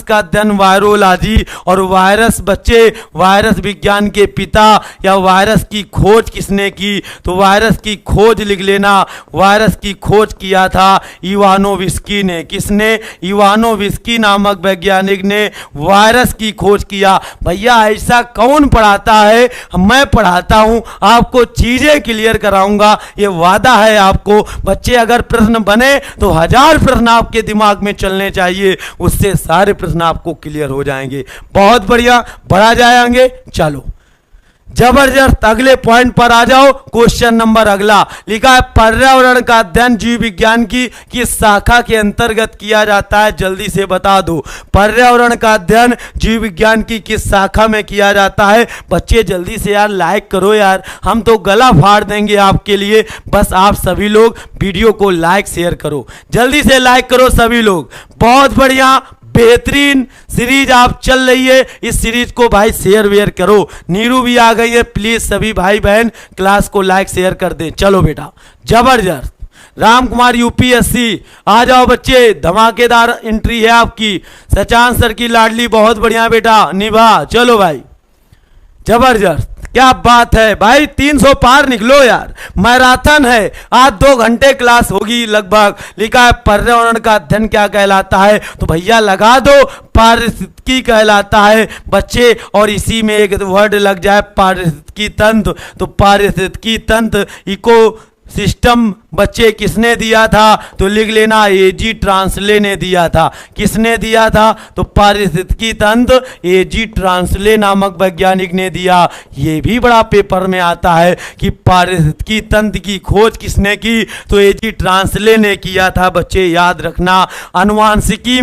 का अध्ययन वायरोलॉजी। और वायरस बच्चे, वायरस विज्ञान के पिता या वायरस की खोज किसने की? तो वायरस की खोज लिख लेना, वायरस की खोज किया था इवानोविस्की ने। किसने? इवानोविस्की नामक वैज्ञानिक ने वायरस की खोज किया। भैया ऐसा कौन पढ़ाता है? मैं पढ़ाता हूं, आपको चीजें क्लियर कराऊंगा, ये वादा है आपको। बच्चे अगर प्रश्न बने तो 1000 प्रश्न आपके दिमाग में चलने चाहिए, उससे सारे प्रश्न आपको क्लियर हो जाएंगे। बहुत बढ़िया, बढ़ा जाएंगे। चलो जबरदस्त, अगले पॉइंट पर आ जाओ। क्वेश्चन नंबर अगला लिखा है, पर्यावरण का अध्ययन जीव विज्ञान की किस शाखा के अंतर्गत किया जाता है? जल्दी से बता दो, पर्यावरण का अध्ययन जीव विज्ञान की किस शाखा में किया जाता है? बच्चे जल्दी से यार लाइक करो यार, हम तो गला फाड़ देंगे आपके लिए। बस आप सभी लोग वीडियो को लाइक शेयर करो, जल्दी से लाइक करो सभी लोग। बहुत बढ़िया, बेहतरीन सीरीज आप चल रही है, इस सीरीज को भाई शेयर वेयर करो। नीरू भी आ गई है, प्लीज सभी भाई बहन क्लास को लाइक शेयर कर दें। चलो बेटा, जबरदस्त। राम कुमार यूपीएससी, आ जाओ बच्चे, धमाकेदार एंट्री है आपकी। सचान सर की लाडली, बहुत बढ़िया बेटा, निभा। चलो भाई, जबरदस्त, क्या बात है भाई, 300 पार निकलो यार, मैराथन है। आज 2 घंटे क्लास होगी लगभग। लिखा है पर्यावरण का अध्ययन क्या कहलाता है? तो भैया लगा दो, पारिस्थितिकी कहलाता है बच्चे। और इसी में एक वर्ड लग जाए पारिस्थितिकी तंत्र, तो पारिस्थितिकी तंत्र, इको सिस्टम बच्चे किसने दिया था? तो लिख लेना, एजी ट्रांसले ने दिया था। किसने दिया था? तो पारिस्थितिकी तंत्र एजी ट्रांसले नामक वैज्ञानिक ने दिया। ये भी बड़ा पेपर में आता है कि पारिस्थितिकी तंत्र की खोज किसने की? तो एजी ट्रांसले ने किया था बच्चे, याद रखना। अनुवांशिकी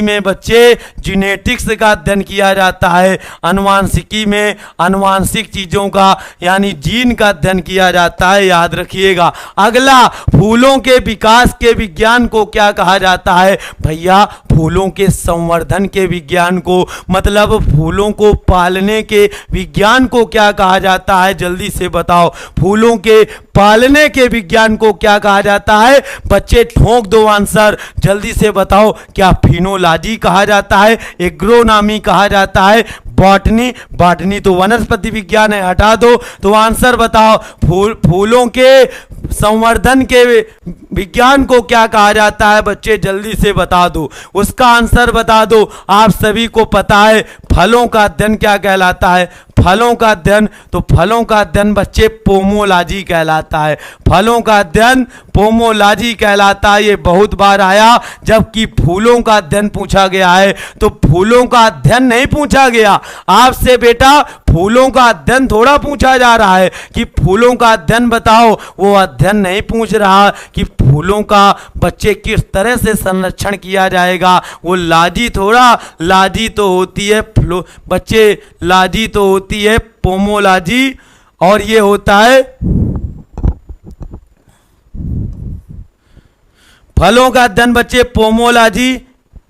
में बच्चे जीनेटिक्स का अध्ययन किया जाता है। अनुवांशिकी में अनुवांशिक चीजों का यानी जीन का अध्ययन किया जाता है, याद रखिएगा। अगला, फूलों के विकास के विज्ञान को क्या कहा जाता है? भैया फूलों के संवर्धन के विज्ञान को, मतलब फूलों को पालने के विज्ञान को क्या कहा जाता है? जल्दी से बताओ, फूलों के पालने के विज्ञान को क्या कहा जाता है? बच्चे ठोक दो आंसर, जल्दी से बताओ। क्या फिनोलॉजी कहा जाता है? एग्रोनॉमी कहा जाता है? बॉटनी तो वनस्पति विज्ञान है, हटा दो। तो आंसर बताओ, फूलों के संवर्धन के विज्ञान को क्या कहा जाता है बच्चे, जल्दी से बता दो, उसका आंसर बता दो। आप सभी को पता है फलों का अध्ययन क्या कहलाता है, फलों का अध्ययन, तो फलों का अध्ययन बच्चे पोमोलॉजी कहलाता है। फलों का अध्ययन पोमोलॉजी कहलाता है। ये बहुत बार आया, जबकि फूलों का अध्ययन पूछा गया है, तो फूलों का अध्ययन नहीं पूछा गया आपसे बेटा, फूलों का अध्ययन थोड़ा पूछा जा रहा है कि फूलों का अध्ययन बताओ, वो अध्ययन नहीं पूछ रहा कि फूलों का बच्चे किस तरह से संरक्षण किया जाएगा। वो लाजी थोड़ा, लाजी तो होती है बच्चे, लाजी तो होती है पोमोलॉजी, और ये होता है फलों का अध्ययन बच्चे पोमोलॉजी,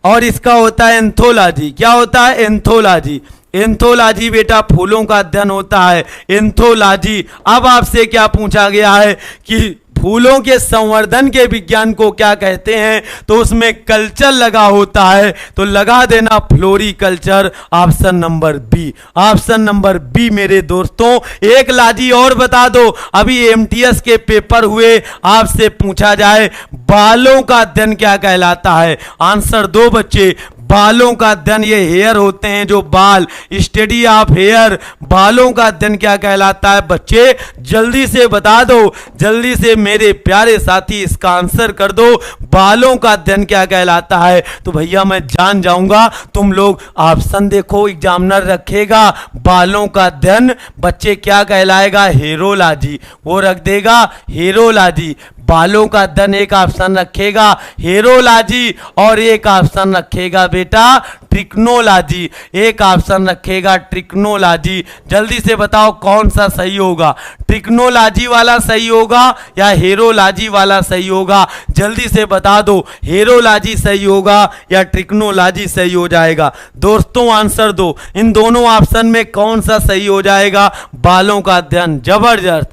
और इसका होता है एंथोलॉजी। क्या होता है, एंथोलॉजी। एंथोलॉजी बेटा फूलों का अध्ययन होता है, एंथोलॉजी। अब आपसे क्या पूछा गया है कि फूलों के संवर्धन के विज्ञान को क्या कहते हैं, तो उसमें कल्चर लगा होता है, तो लगा देना floriculture, option number B. Option number B मेरे दोस्तों। एक लाजी और बता दो, अभी एमटीएस के पेपर हुए, आपसे पूछा जाए बालों का अध्ययन क्या कहलाता है, आंसर दो बच्चे। बालों का अध्ययन, ये हेयर होते हैं जो बाल, स्टडी ऑफ हेयर, बालों का अध्ययन क्या कहलाता है बच्चे, जल्दी से बता दो, जल्दी से मेरे प्यारे साथी इसका आंसर कर दो, बालों का अध्ययन क्या कहलाता है। तो भैया मैं जान जाऊंगा, तुम लोग ऑप्शन देखो, एग्जामिनर रखेगा बालों का अध्ययन बच्चे क्या कहलाएगा, हेरोलॉजी, वो रख देगा हेरोलॉजी। बालों का अध्ययन एक ऑप्शन रखेगा हेरोलॉजी, और एक ऑप्शन रखेगा बेटा ट्रिक्नोलॉजी, एक ऑप्शन रखेगा ट्रिक्नोलॉजी। जल्दी से बताओ कौन सा सही होगा, ट्रिक्नोलॉजी वाला सही होगा या हेरोलॉजी वाला सही होगा, जल्दी से बता दो, हेरोलॉजी सही होगा या ट्रिक्नोलॉजी सही हो जाएगा। दोस्तों आंसर दो, इन दोनों ऑप्शन में कौन सा सही हो जाएगा, बालों का अध्ययन। जबरदस्त।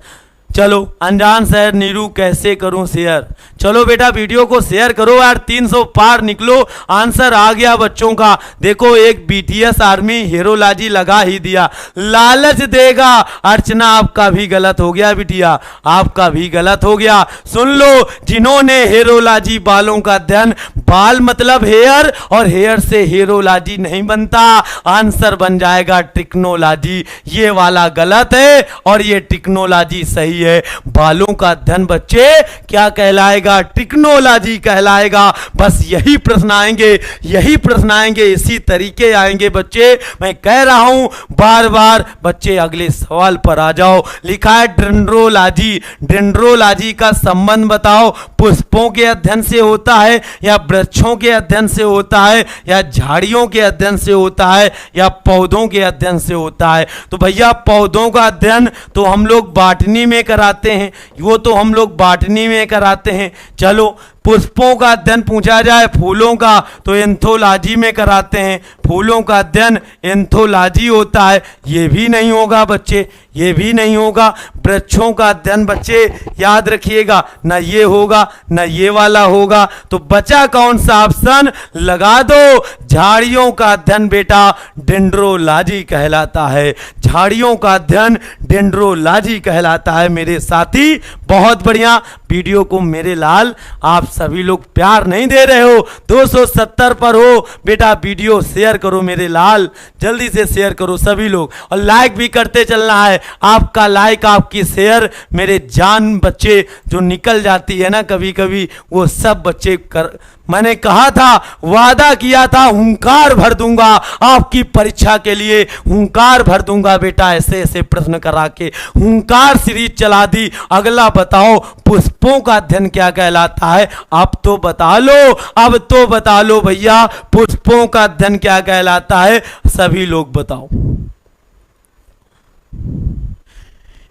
चलो अनजान शहर नीरू कैसे करूं शेयर, चलो बेटा वीडियो को शेयर करो यार, 300 पार निकलो। आंसर आ गया बच्चों का, देखो एक बीटीएस आर्मी हेरोलॉजी लगा ही दिया, लालच देगा। अर्चना आपका भी गलत हो गया बिटिया, आपका भी गलत हो गया। सुन लो, जिन्होंने हेरोलॉजी बालों का अध्ययन, बाल मतलब हेयर, और हेयर से हेरोलॉजी नहीं बनता, आंसर बन जाएगा टेक्नोलॉजी। ये वाला गलत है और ये टेक्नोलॉजी सही है। बालों का अध्ययन बच्चे क्या कहलाएगा, टेक्नोलॉजी कहलाएगा। बस यही प्रश्न आएंगे, यही प्रश्न आएंगे, इसी तरीके आएंगे बच्चे। मैं कह रहा हूं बार बार बच्चे, अगले सवाल पर आ जाओ। लिखा है डेंड्रोलॉजी, डेंड्रोलॉजी का संबंध बताओ, पुष्पों के अध्ययन से होता है या वृक्षों के अध्ययन से होता है या झाड़ियों के अध्ययन से होता है या पौधों के अध्ययन से होता है। तो भैया पौधों का अध्ययन तो हम लोग बॉटनी में कराते हैं, वो तो हम लोग बॉटनी में कराते हैं। चलो पुष्पों का अध्ययन पूछा जाए फूलों का, तो एंथोलॉजी में कराते हैं, फूलों का अध्ययन एंथोलॉजी होता है। ये भी नहीं होगा बच्चे, ये भी नहीं होगा। वृक्षों का अध्ययन बच्चे याद रखिएगा, ना ये होगा ना ये वाला होगा। तो बचा कौन सा ऑप्शन, लगा दो, झाड़ियों का अध्ययन बेटा डेंड्रोलॉजी कहलाता है, झाड़ियों का अध्ययन डेंड्रोलॉजी कहलाता है मेरे साथी। बहुत बढ़िया, वीडियो को मेरे लाल आप सभी लोग प्यार नहीं दे रहे हो, 270 पर हो बेटा, वीडियो शेयर करो मेरे लाल, जल्दी से शेयर करो सभी लोग, और लाइक भी करते चलना है। आपका लाइक आपकी शेयर मेरे जान बच्चे जो निकल जाती है ना कभी कभी, वो सब बच्चे कर, मैंने कहा था, वादा किया था, हुंकार भर दूंगा आपकी परीक्षा के लिए, हुंकार भर दूंगा बेटा, ऐसे ऐसे प्रश्न करा के हुंकार सीरीज चला दी। अगला बताओ पुष्पों का अध्ययन क्या कहलाता है, अब तो बता लो, अब तो बता लो भैया, पुष्पों का अध्ययन क्या कहलाता है, सभी लोग बताओ।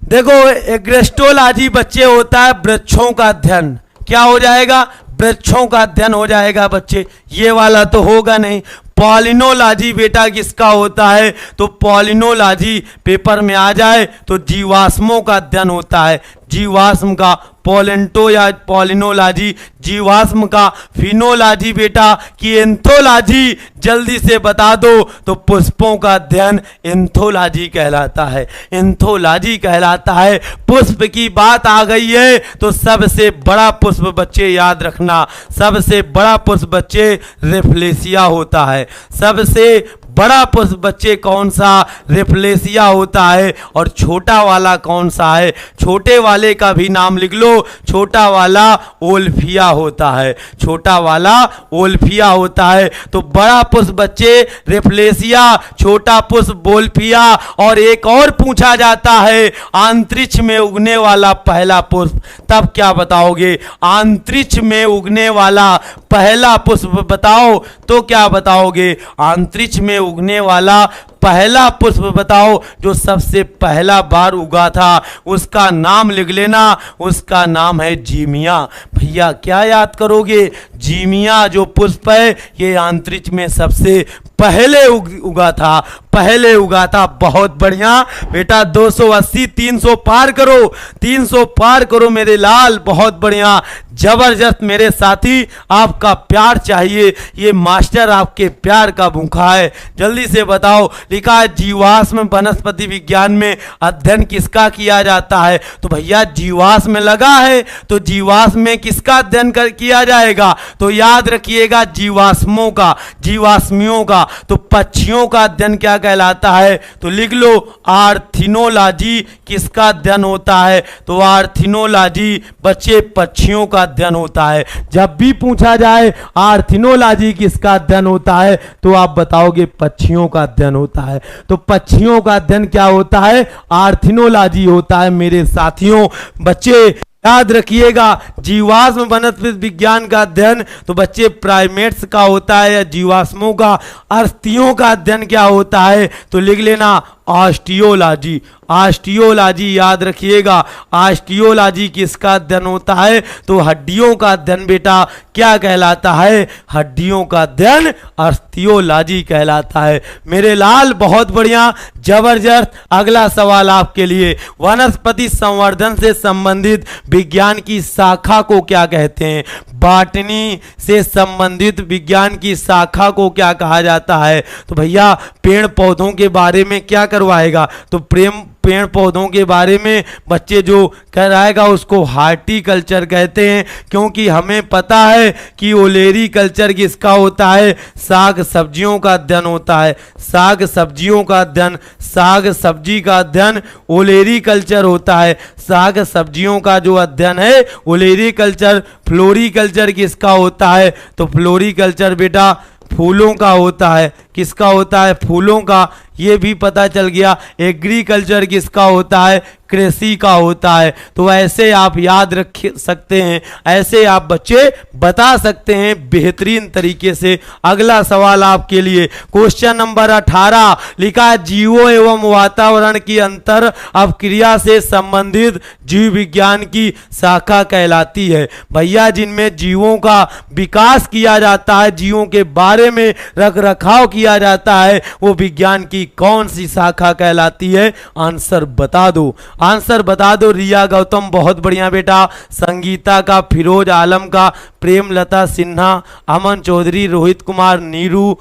देखो एग्रेस्टोलॉजी बच्चे होता है वृक्षों का अध्ययन, क्या हो जाएगा, वृक्षों का अध्ययन हो जाएगा बच्चे, ये वाला तो होगा नहीं। पॉलिनोलॉजी बेटा किसका होता है, तो पॉलिनोलॉजी पेपर में आ जाए तो जीवाश्मों का अध्ययन होता है, जीवाश्म का पोलेंटो या पॉलिनोलॉजी, जीवाश्म का फिनोलॉजी बेटा कि एंथोलॉजी, जल्दी से बता दो। तो पुष्पों का अध्ययन एंथोलॉजी कहलाता है, एंथोलॉजी कहलाता है। पुष्प की बात आ गई है तो सबसे बड़ा पुष्प बच्चे याद रखना, सबसे बड़ा पुष्प बच्चे रेफ्लेसिया होता है। सबसे बड़ा पुष्प बच्चे कौन सा? रेफ्लेसिया होता है। और छोटा वाला कौन सा है? छोटे वाले का भी नाम लिख लो, छोटा वाला ओल्फिया होता है, छोटा वाला ओल्फिया होता है। तो बड़ा पुष्प बच्चे रेफ्लेसिया, छोटा पुष्प ओल्फिया। और एक और पूछा जाता है, अंतरिक्ष में उगने वाला पहला पुष्प, तब क्या बताओगे? अंतरिक्ष में उगने वाला पहला पुष्प बताओ तो क्या बताओगे? अंतरिक्ष में उगने वाला पहला पुष्प बताओ जो सबसे पहला बार उगा था, उसका नाम लिख लेना, उसका नाम है जीमिया। भैया क्या याद करोगे? जीमिया जो पुष्प है ये अंतरिक्ष में सबसे पहले उगा था, पहले उगा था। बहुत बढ़िया बेटा, 280 300 पार करो, 300 पार करो मेरे लाल, बहुत बढ़िया, जबरदस्त मेरे साथी। आपका प्यार चाहिए, ये मास्टर आपके प्यार का भूखा है। जल्दी से बताओ। लिखा है जीवाश्म वनस्पति विज्ञान में अध्ययन किसका किया जाता है? तो भैया जीवाश्म में लगा है तो जीवाश्म में किसका अध्ययन किया जाएगा? तो याद रखिएगा जीवाश्मों का, जीवाश्मियों का। तो पक्षियों का अध्ययन क्या कहलाता है? तो लिख लो आर्थिनोलॉजी किसका अध्ययन होता है? तो आर्थिनोलॉजी बच्चे पक्षियों का अध्ययन होता है। जब भी पूछा जाए आर्थिनोलॉजी किसका अध्ययन होता है तो आप बताओगे पक्षियों का अध्ययन होता है। तो पक्षियों का अध्ययन क्या होता है? आर्थिनोलॉजी होता है मेरे साथियों। बच्चे याद रखिएगा जीवाश्म वनस्पति विज्ञान का अध्ययन तो बच्चे प्राइमेट्स का होता है या जीवाश्मों का। अस्थियों का अध्ययन क्या होता है? तो लिख लेना ऑस्टियोलॉजी, ऑस्टियोलॉजी याद रखिएगा। ऑस्टियोलॉजी किसका अध्ययन होता है? तो हड्डियों का अध्ययन बेटा क्या कहलाता है? हड्डियों का अध्ययन ऑस्टियोलॉजी कहलाता है मेरे लाल। बहुत बढ़िया, जबरदस्त। अगला सवाल आपके लिए, वनस्पति संवर्धन से संबंधित विज्ञान की शाखा को क्या कहते हैं? बॉटनी से संबंधित विज्ञान की शाखा को क्या कहा जाता है? तो भैया पेड़ पौधों के बारे में क्या करवाएगा? तो पेड़ पौधों के बारे में बच्चे जो कराएगा उसको हार्टिकल्चर कहते हैं, क्योंकि हमें पता है कि ओलेरी कल्चर किसका होता है? साग सब्जियों का अध्ययन होता है, साग सब्जियों का अध्ययन, साग सब्जी का अध्ययन ओलेरी कल्चर होता है। साग सब्जियों का जो अध्ययन है ओलेरी कल्चर। फ्लोरिकल्चर किसका होता है? तो फ्लोरिकल्चर बेटा फूलों का होता है। किसका होता है? फूलों का। ये भी पता चल गया। एग्रीकल्चर किसका होता है? कृषि का होता है। तो ऐसे आप याद रख सकते हैं, ऐसे आप बच्चे बता सकते हैं बेहतरीन तरीके से। अगला सवाल आपके लिए, क्वेश्चन नंबर 18 लिखा है जीवों एवं वातावरण की अंतर अपक्रिया से संबंधित जीव विज्ञान की शाखा कहलाती है। भैया जिनमें जीवों का विकास किया जाता है, जीवों के बारे में रख रखाव किया जाता है, वो विज्ञान की कौन सी शाखा कहलाती है? आंसर बता दो, आंसर बता दो। रिया गौतम बहुत बढ़िया बेटा, संगीता का, फिरोज आलम का, प्रेमलता सिन्हा, अमन चौधरी, रोहित कुमार, नीरू,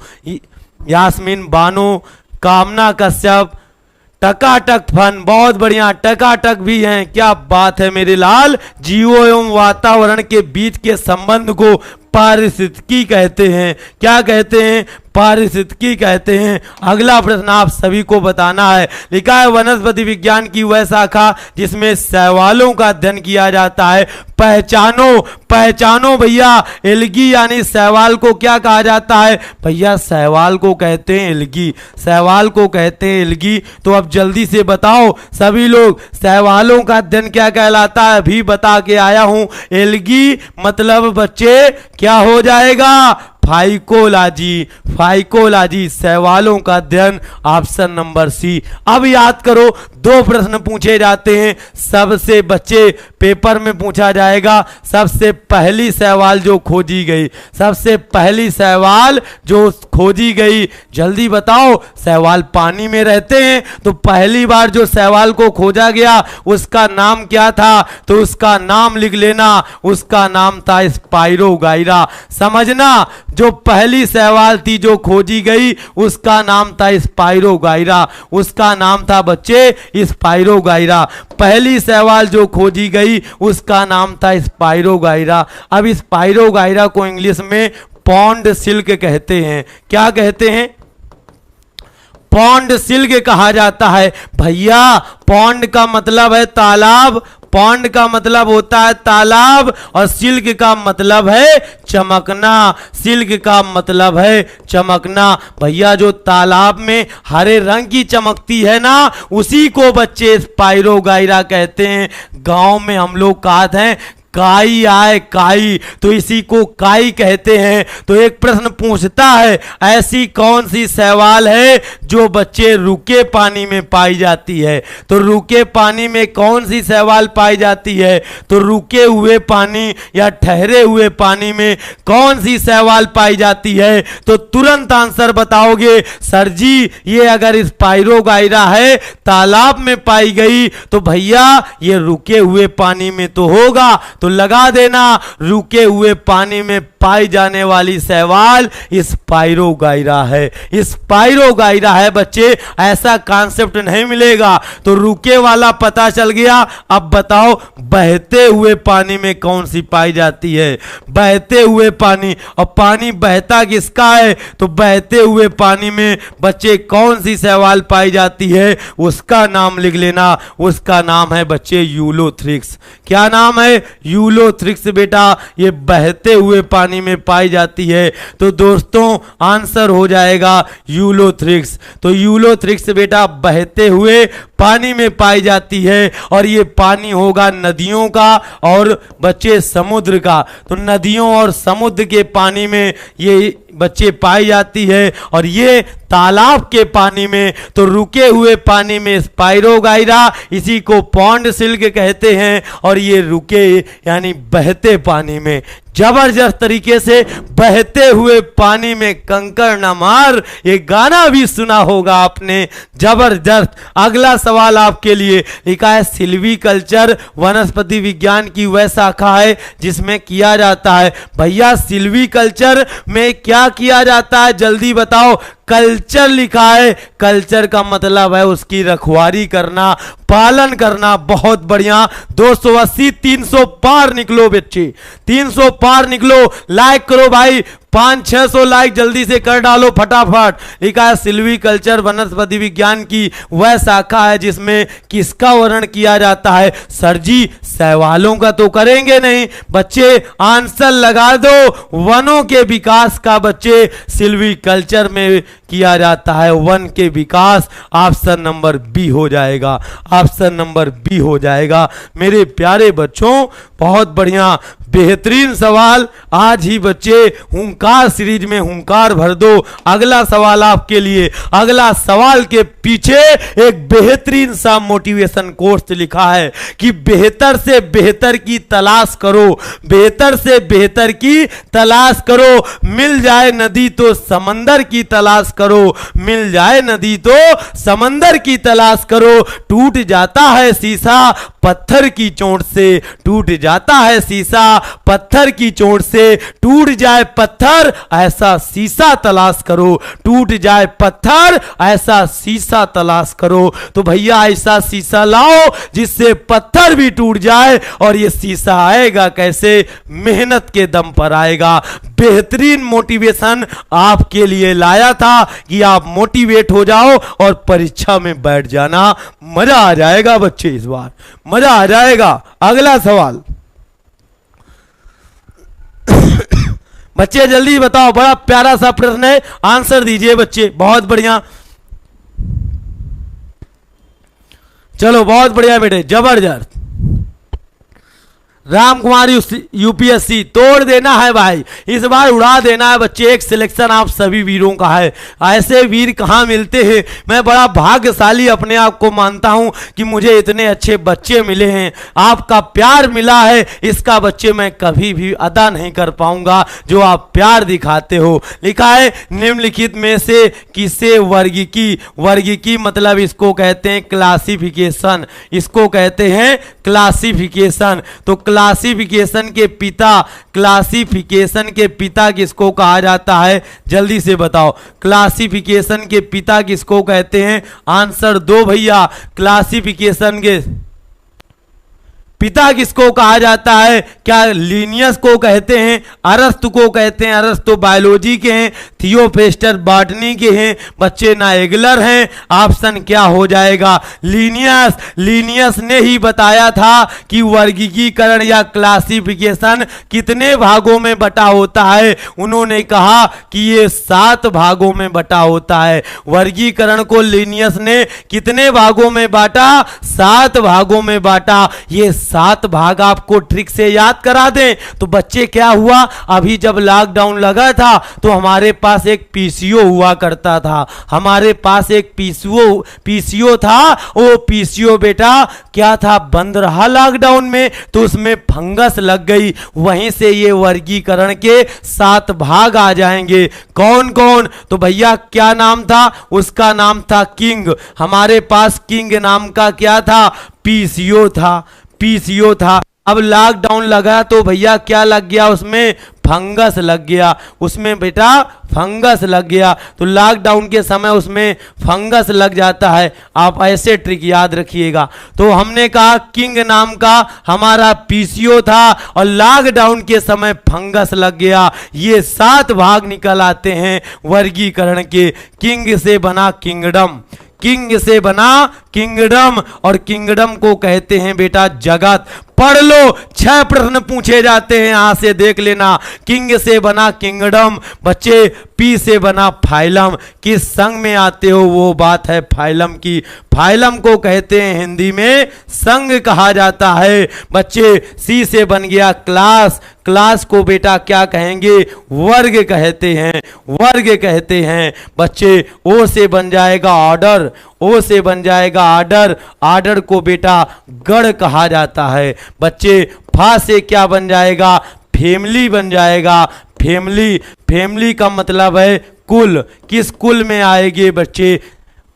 यास्मीन बानो, कामना कश्यप, टकाटक फन बहुत बढ़िया, टकाटक भी हैं। क्या बात है मेरे लाल। जीवों एवं वातावरण के बीच के संबंध को पारिस्थितिकी कहते हैं। क्या कहते हैं? पारिस्थितिकी कहते हैं। अगला प्रश्न आप सभी को बताना है। लिखा है वनस्पति विज्ञान की वह शाखा जिसमें शैवालों का अध्ययन किया जाता है। पहचानो, पहचानो भैया। एल्गी यानी शैवाल को क्या कहा जाता है? भैया शैवाल को कहते हैं एल्गी, शैवाल को कहते हैं एल्गी। तो अब जल्दी से बताओ सभी लोग, शैवालों का अध्ययन क्या कहलाता है? अभी बता के आया हूं। एल्गी मतलब बच्चे क्या हो जाएगा? फाइकोलॉजी, फाइकोलॉजी शैवालों का अध्ययन, ऑप्शन नंबर सी। अब याद करो, दो प्रश्न पूछे जाते हैं सबसे बच्चे पेपर में पूछा जाएगा। सबसे पहली शैवाल जो खोजी गई, सबसे पहली शैवाल जो खोजी गई? जल्दी बताओ। शैवाल पानी में रहते हैं, तो पहली बार जो शैवाल को खोजा गया उसका नाम क्या था? तो उसका नाम लिख लेना, उसका नाम था स्पाइरोगाइरा। समझना, जो पहली शैवाल थी जो खोजी गई उसका नाम था स्पाइरोगाइरा, उसका नाम था बच्चे स्पाइरोगाइरा। पहली शैवाल जो खोजी गई उसका नाम था स्पाइरोगाइरा। अब स्पाइरोगाइरा को इंग्लिश में पॉन्ड सिल्क कहते हैं। क्या कहते हैं? पॉन्ड सिल्क कहा जाता है। भैया पॉन्ड का मतलब है तालाब, पॉन्ड का मतलब होता है तालाब, और सिल्क का मतलब है चमकना, सिल्क का मतलब है चमकना। भैया जो तालाब में हरे रंग की चमकती है ना, उसी को बच्चे स्पाइरोगाइरा कहते हैं। गांव में हम लोग कहते हैं काई आए काई, तो इसी को काई कहते हैं। तो एक प्रश्न पूछता है, ऐसी कौन सी शैवाल है जो बच्चे रुके पानी में पाई जाती है? तो रुके पानी में कौन सी शैवाल पाई जाती है? तो रुके हुए पानी या ठहरे हुए पानी में कौन सी शैवाल पाई जाती है? तो तुरंत आंसर बताओगे सर जी, ये अगर स्पाइरोगाइरा है, तालाब में पाई गई, तो भैया ये रुके हुए पानी में तो होगा। तो लगा देना, रुके हुए पानी में पाई जाने वाली शैवाल स्पाइरोगाइरा है, स्पाइरोगाइरा है बच्चे। ऐसा कॉन्सेप्ट नहीं मिलेगा। तो रुके वाला पता चल गया। अब बताओ बहते हुए पानी में कौन सी पाई जाती है? बहते हुए पानी, और पानी बहता किसका है? तो बहते हुए पानी में बच्चे कौन सी शैवाल पाई जाती है? उसका नाम लिख लेना, उसका नाम है बच्चे यूलोथ्रिक्स। क्या नाम है? यूलोथ्रिक्स बेटा, ये बहते हुए पानी में पाई जाती है। तो दोस्तों आंसर हो जाएगा यूलोथ्रिक्स। तो यूलोथ्रिक्स बेटा बहते हुए पानी में पाई जाती है, और ये पानी होगा नदियों का और बच्चे समुद्र का। तो नदियों और समुद्र के पानी में ये बच्चे पाई जाती है, और ये तालाब के पानी में, तो रुके हुए पानी में स्पाइरोगाइरा, इसी को पॉन्ड सिल्क कहते हैं। और ये रुके यानी बहते पानी में, जबरदस्त तरीके से बहते हुए पानी में कंकड़ न मार, ये गाना भी सुना होगा आपने, जबरदस्त। अगला सवाल आपके लिए लिखा है, सिल्वीकल्चर वनस्पति विज्ञान की वह शाखा है जिसमें किया जाता है। भैया सिल्वीकल्चर में क्या किया जाता है? जल्दी बताओ। कल्चर लिखा है, कल्चर का मतलब है उसकी रखवाली करना, पालन करना। बहुत बढ़िया। 280 300 पार निकलो बच्चे, 300 पार निकलो। लाइक करो भाई, 500-600 लाइक जल्दी से कर डालो फटाफट। लिखा है सिल्वीकल्चर वनस्पति विज्ञान की वह शाखा है जिसमें किसका वर्णन किया जाता है? सर जी शैवालों का तो करेंगे नहीं बच्चे, आंसर लगा दो, वनों के विकास का बच्चे सिल्वीकल्चर में किया जाता है। वन के विकास, ऑप्शन नंबर बी हो जाएगा, ऑप्शन नंबर बी हो जाएगा। मेरे प्यारे बच्चों बहुत बढ़िया, बेहतरीन सवाल आज ही बच्चे हुंकार सीरीज में हुंकार भर दो। अगला सवाल आपके लिए, अगला सवाल के पीछे एक बेहतरीन सा मोटिवेशन कोर्स लिखा है कि बेहतर से बेहतर की तलाश करो, बेहतर से बेहतर की तलाश करो। मिल जाए नदी तो समंदर की तलाश करो, मिल जाए नदी तो समंदर की तलाश करो। टूट जाता है शीशा पत्थर की चोट से, टूट जाता है शीशा पत्थर की चोट से। टूट जाए पत्थर ऐसा शीशा तलाश करो, टूट जाए पत्थर ऐसा शीशा तलाश करो। तो भैया ऐसा शीशा लाओ जिससे पत्थर भी टूट जाए, और ये शीशा आएगा कैसे? मेहनत के दम पर आएगा। बेहतरीन मोटिवेशन आपके लिए लाया था कि आप मोटिवेट हो जाओ और परीक्षा में बैठ जाना। मजा आ जाएगा बच्चे, इस बार मजा आ जाएगा। अगला सवाल बच्चे जल्दी बताओ, बड़ा प्यारा सा प्रश्न है, आंसर दीजिए बच्चे। बहुत बढ़िया, चलो बहुत बढ़िया बेटे, जबरदस्त। राम कुमार यूपीएससी तोड़ देना है भाई, इस बार उड़ा देना है बच्चे। एक सिलेक्शन आप सभी वीरों का है, ऐसे वीर कहाँ मिलते हैं। मैं बड़ा भाग्यशाली अपने आप को मानता हूं कि मुझे इतने अच्छे बच्चे मिले हैं, आपका प्यार मिला है, इसका बच्चे मैं कभी भी अदा नहीं कर पाऊंगा जो आप प्यार दिखाते हो। लिखा है निम्नलिखित में से किसे वर्गीकी, वर्गीकी मतलब इसको कहते हैं क्लासिफिकेशन, इसको कहते हैं क्लासिफिकेशन। तो क्लासिफिकेशन के पिता, क्लासिफिकेशन के पिता किसको कहा जाता है, जल्दी से बताओ। क्लासिफिकेशन के पिता किसको कहते हैं, आंसर दो भैया। क्लासिफिकेशन के पिता किसको कहा जाता है, क्या लीनियस को कहते हैं, अरस्तु को कहते हैं, अरस्तु बायोलॉजी के हैं, थियोफेस्टर बॉटनी के हैं, बच्चे नाएगलर हैं। ऑप्शन क्या हो जाएगा, लीनियस। लीनियस ने ही बताया था कि वर्गीकरण या क्लासिफिकेशन कितने भागों में बटा होता है। उन्होंने कहा कि ये 7 भागों में बटा होता है। वर्गीकरण को लीनियस ने कितने भागों में बांटा, 7 भागों में बांटा। ये 7 भाग आपको ट्रिक से याद करा दें तो बच्चे क्या हुआ, अभी जब लॉकडाउन लगा था तो हमारे पास एक पीसीओ हुआ करता था, हमारे पास एक पीसीओ था। वो पीसीओ बेटा क्या था, बंद रहा लॉकडाउन में तो उसमें फंगस लग गई। वहीं से ये वर्गीकरण के 7 भाग आ जाएंगे। कौन कौन, तो भैया क्या नाम था, उसका नाम था किंग। हमारे पास किंग नाम का क्या था, पीसीओ था, पीसीओ था। अब लॉकडाउन लगा तो भैया क्या लग गया, उसमें फंगस लग गया, उसमें बेटा फंगस लग गया। तो लॉकडाउन के समय उसमें फंगस लग जाता है, आप ऐसे ट्रिक याद रखिएगा। तो हमने कहा किंग नाम का हमारा पीसीओ था और लॉकडाउन के समय फंगस लग गया। ये 7 भाग निकल आते हैं वर्गीकरण के। किंग से बना किंगडम, किंग से बना किंगडम, और किंगडम को कहते हैं बेटा जगत। पढ़ लो, 6 प्रश्न पूछे जाते हैं, यहां से देख लेना। किंग से बना किंगडम, बच्चे पी से बना फाइलम। किस संघ में आते हो वो बात है फाइलम की। फाइलम को कहते हैं हिंदी में संघ कहा जाता है। बच्चे सी से बन गया क्लास, क्लास को बेटा क्या कहेंगे, वर्ग कहते हैं, वर्ग कहते हैं। बच्चे ओ से बन जाएगा ऑर्डर, ओ से बन जाएगा आर्डर, आर्डर को बेटा गढ़ कहा जाता है। बच्चे फा से क्या बन जाएगा, फैमिली बन जाएगा, फैमिली। फैमिली का मतलब है कुल, किस कुल में आएगी बच्चे।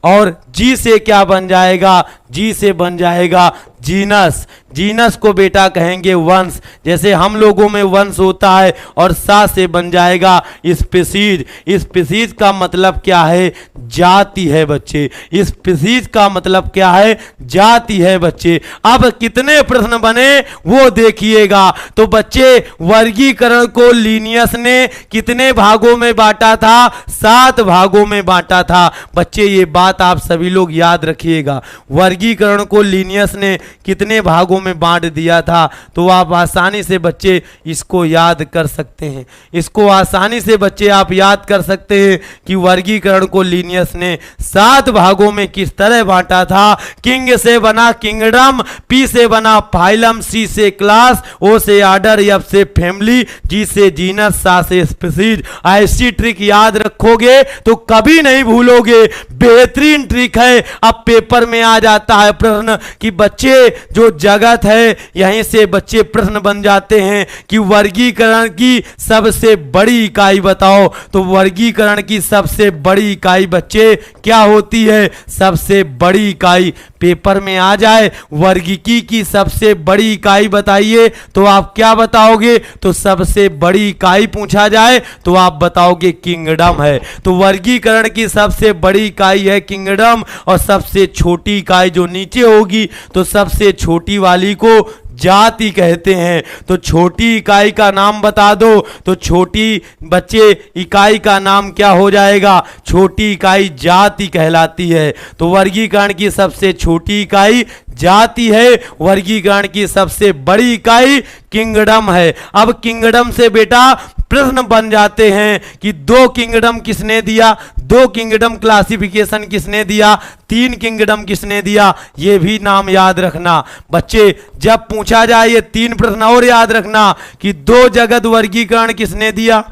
और जी से क्या बन जाएगा, जी से बन जाएगा जीनस, जीनस को बेटा कहेंगे वंश, जैसे हम लोगों में वंश होता है। और सा से बन जाएगा स्पीसीज, स्पीसीज का मतलब क्या है, जाति है बच्चे। स्पीसीज का मतलब क्या है, जाति है बच्चे। अब कितने प्रश्न बने वो देखिएगा। तो बच्चे वर्गीकरण को लीनियस ने कितने भागों में बांटा था, 7 भागों में बांटा था। बच्चे ये बात आप सभी लोग याद रखिएगा, वर्गीकरण को लीनियस ने कितने भागों में बांट दिया था। तो आप आसानी से बच्चे इसको याद कर सकते हैं, इसको आसानी से बच्चे आप याद कर सकते हैं कि वर्गीकरण को लीनियस ने 7 भागों में किस तरह बांटा था। किंग से बना किंगडम, पी से बना फाइलम, सी से क्लास, ओ से आर्डर, एफ से फैमिली, जी से जीनस, सा से स्पीसीज। ऐसी ट्रिक याद रखोगे तो कभी नहीं भूलोगे, बेहतरीन ट्रिक है। अब पेपर में आ जाता है प्रश्न कि बच्चे जो जगत है यहीं से बच्चे प्रश्न बन जाते हैं कि वर्गीकरण की सबसे बड़ी इकाई बताओ। तो वर्गीकरण की सबसे बड़ी इकाई बच्चे क्या होती है, सबसे बड़ी इकाई पेपर में आ जाए वर्गीकी की सबसे बड़ी इकाई बताइए तो आप क्या बताओगे। तो सबसे बड़ी इकाई पूछा जाए तो आप बताओगे किंगडम है। तो वर्गीकरण की सबसे बड़ी इकाई है किंगडम, और सबसे छोटी इकाई जो नीचे होगी तो सबसे छोटी वाली को जाति कहते हैं। तो छोटी इकाई का नाम बता दो, तो छोटी बच्चे इकाई का नाम क्या हो जाएगा, छोटी इकाई जाति कहलाती है। तो वर्गीकरण की सबसे छोटी इकाई जाति है, वर्गीकरण की सबसे बड़ी इकाई किंगडम है। अब किंगडम से बेटा प्रश्न बन जाते हैं कि 2 किंगडम किसने दिया, 2 किंगडम क्लासिफिकेशन किसने दिया, 3 किंगडम किसने दिया, ये भी नाम याद रखना बच्चे। जब पूछा जाए ये 3 प्रश्न और याद रखना कि 2 जगत वर्गीकरण किसने दिया,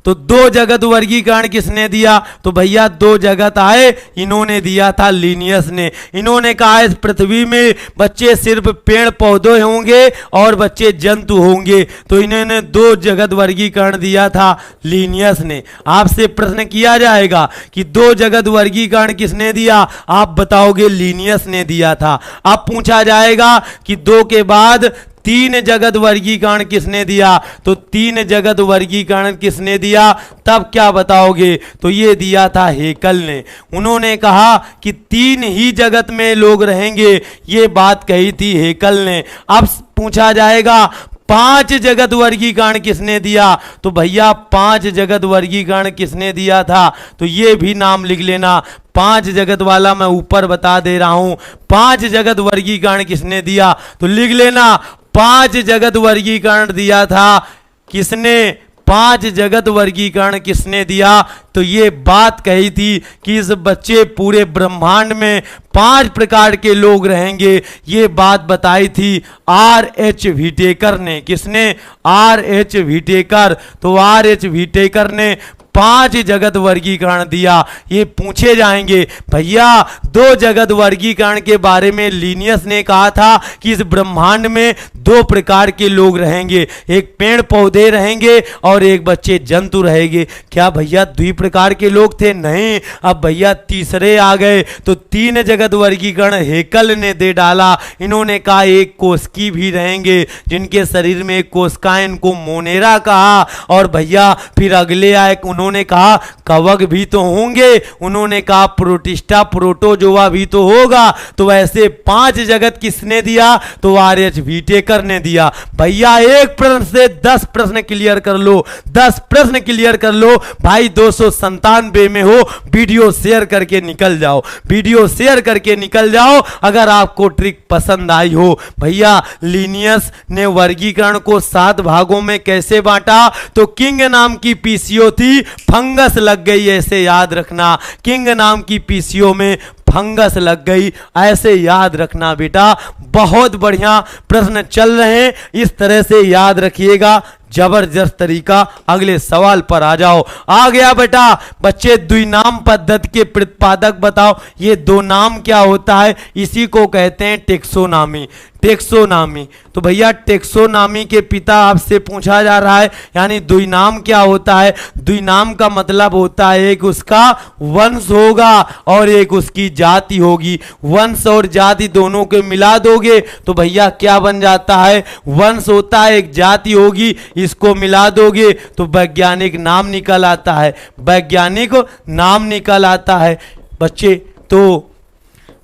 तो 2 जगत वर्गीकरण किसने दिया, तो भैया 2 जगत आए, इन्होंने दिया था लीनियस ने। इन्होंने कहा इस पृथ्वी में बच्चे सिर्फ पेड़ पौधे होंगे और बच्चे जंतु होंगे, तो इन्होंने 2 जगत वर्गीकरण दिया था लीनियस ने। आपसे प्रश्न किया जाएगा कि 2 जगत वर्गीकरण किसने दिया, आप बताओगे लीनियस ने दिया था। अब पूछा जाएगा कि 2 के बाद 3 जगत वर्गीकरण किसने दिया, तो 3 जगत वर्गीकरण किसने दिया, तब क्या बताओगे, तो ये दिया था हेकल ने। उन्होंने कहा कि 3 ही जगत में लोग रहेंगे, ये बात कही थी हेकल ने। अब पूछा जाएगा 5 जगत वर्गीकरण किसने दिया, तो भैया 5 जगत वर्गीकरण किसने दिया था, तो ये भी नाम लिख लेना। 5 जगत वाला मैं ऊपर बता दे रहा हूं, 5 जगत वर्गीकरण किसने दिया, तो लिख लेना 5 जगत वर्गीकरण दिया था किसने, 5 जगत वर्गीकरण किसने दिया, तो ये बात कही थी कि इस बच्चे पूरे ब्रह्मांड में 5 प्रकार के लोग रहेंगे, ये बात बताई थी R.H. व्हिटेकर ने। किसने, R.H. व्हिटेकर। तो R.H. व्हिटेकर ने 5 जगत वर्गीकरण दिया। ये पूछे जाएंगे भैया 2 जगत वर्गीकरण के बारे में लीनियस ने कहा था कि इस ब्रह्मांड में 2 प्रकार के लोग रहेंगे, एक पेड़ पौधे रहेंगे और एक बच्चे जंतु रहेंगे। क्या भैया 2 प्रकार के लोग थे, नहीं। अब भैया तीसरे आ गए, तो 3 जगत वर्गीकरण हेकल ने दे डाला। इन्होंने कहा एक कोशिकी भी रहेंगे जिनके शरीर में एक कोशिकाएं, इनको मोनेरा कहा। और भैया फिर अगले आए, उन्होंने कहा कवक भी तो होंगे, उन्होंने कहा प्रोटिस्टा प्रोटोजोआ भी तो होगा। तो वैसे 5 जगत किसने दिया, तो R.H. व्हिटेकर ने दिया। भैया एक प्रश्न से 10 प्रश्न क्लियर कर लो, 10 प्रश्न क्लियर कर लो भाई। 297 में हो, वीडियो शेयर करके निकल जाओ, वीडियो शेयर करके निकल जाओ अगर आपको ट्रिक पसंद आई हो। भैया लीनियस ने वर्गीकरण को 7 भागों में कैसे बांटा, तो किंग नाम की पीसीओ थी, फंगस लग गई, ऐसे याद रखना। किंग नाम की पीसीओ में फंगस लग गई, ऐसे याद रखना बेटा। बहुत बढ़िया प्रश्न चल रहे हैं, इस तरह से याद रखिएगा, जबरदस्त तरीका। अगले सवाल पर आ जाओ। आ गया बेटा बच्चे द्विनाम पद्धति के प्रतिपादक बताओ। ये 2 नाम क्या होता है, इसी को कहते हैं टेक्सोनॉमी। टेक्सोनॉमी, तो भैया टेक्सोनॉमी के पिता आपसे पूछा जा रहा है, यानी द्विनाम क्या होता है। द्विनाम का मतलब होता है एक उसका वंश होगा और एक उसकी जाति होगी। वंश और जाति दोनों को मिला दोगे तो भैया क्या बन जाता है, वंश होता है, एक जाति होगी, इसको मिला दोगे तो वैज्ञानिक नाम निकल आता है, वैज्ञानिक नाम निकल आता है बच्चे। तो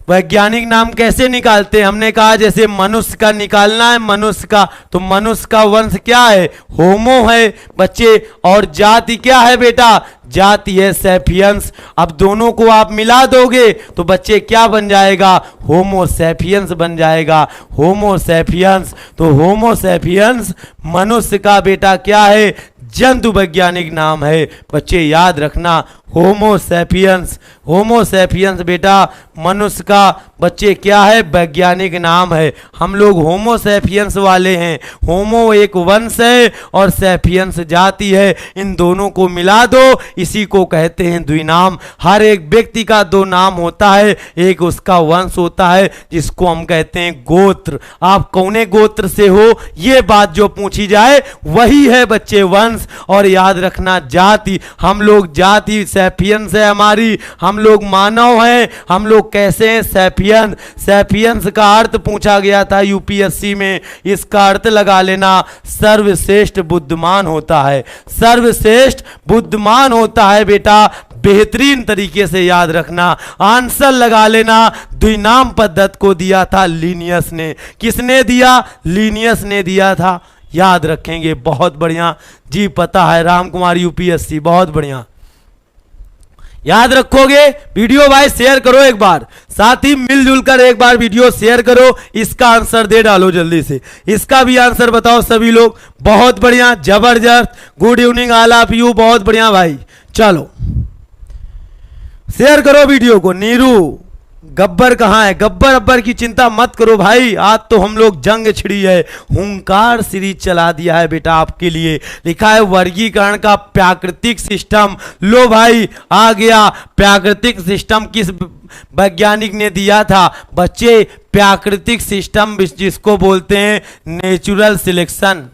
वैज्ञानिक नाम कैसे निकालते हैं, हमने कहा जैसे मनुष्य का निकालना है, मनुष्य का, तो मनुष्य का वंश क्या है, होमो है बच्चे। और जाति क्या है बेटा, जाति है सैपियंस। अब दोनों को आप मिला दोगे तो बच्चे क्या बन जाएगा, होमो सैपियंस बन जाएगा, होमो सैपियंस। तो होमो सैपियंस मनुष्य का बेटा क्या है, जंतु वैज्ञानिक नाम है बच्चे, याद रखना होमो सैपियंस। होमो सैपियंस बेटा मनुष्य का बच्चे क्या है, वैज्ञानिक नाम है। हम लोग होमो सैपियंस वाले हैं। होमो एक वंश है और सैपियंस जाति है, इन दोनों को मिला दो, इसी को कहते हैं द्विनाम। हर एक व्यक्ति का 2 नाम होता है, एक उसका वंश होता है जिसको हम कहते हैं गोत्र। आप कौने गोत्र से हो, ये बात जो पूछी जाए वही है बच्चे वंश। और याद रखना जाति, हम लोग जाति सैपियंस है हमारी, हम लोग मानव हैं। हम लोग कैसे हैं, सैपियंस। सैपियंस का अर्थ पूछा गया था यूपीएससी में, इसका अर्थ लगा लेना सर्वश्रेष्ठ बुद्धिमान होता है, सर्वश्रेष्ठ बुद्धिमान होता है बेटा। बेहतरीन तरीके से याद रखना, आंसर लगा लेना। द्विनाम पद्धति को दिया था लीनियस ने। किसने दिया, लीनियस ने दिया था, याद रखेंगे। बहुत बढ़िया जी, पता है राम कुमार यूपीएससी, बहुत बढ़िया। याद रखोगे? वीडियो भाई शेयर करो एक बार, साथ ही मिलजुल कर एक बार वीडियो शेयर करो। इसका आंसर दे डालो जल्दी से, इसका भी आंसर बताओ सभी लोग। बहुत बढ़िया, जबरदस्त, good evening all of you, बहुत बढ़िया भाई। चलो शेयर करो वीडियो को। नीरू, गब्बर कहाँ है? गब्बर अब्बर की चिंता मत करो भाई, आज तो हम लोग जंग छिड़ी है, हुंकार सीरीज चला दिया है बेटा आपके लिए। लिखा है वर्गीकरण का प्राकृतिक सिस्टम। लो भाई आ गया, प्राकृतिक सिस्टम किस वैज्ञानिक ने दिया था बच्चे? प्राकृतिक सिस्टम जिसको बोलते हैं नेचुरल सिलेक्शन।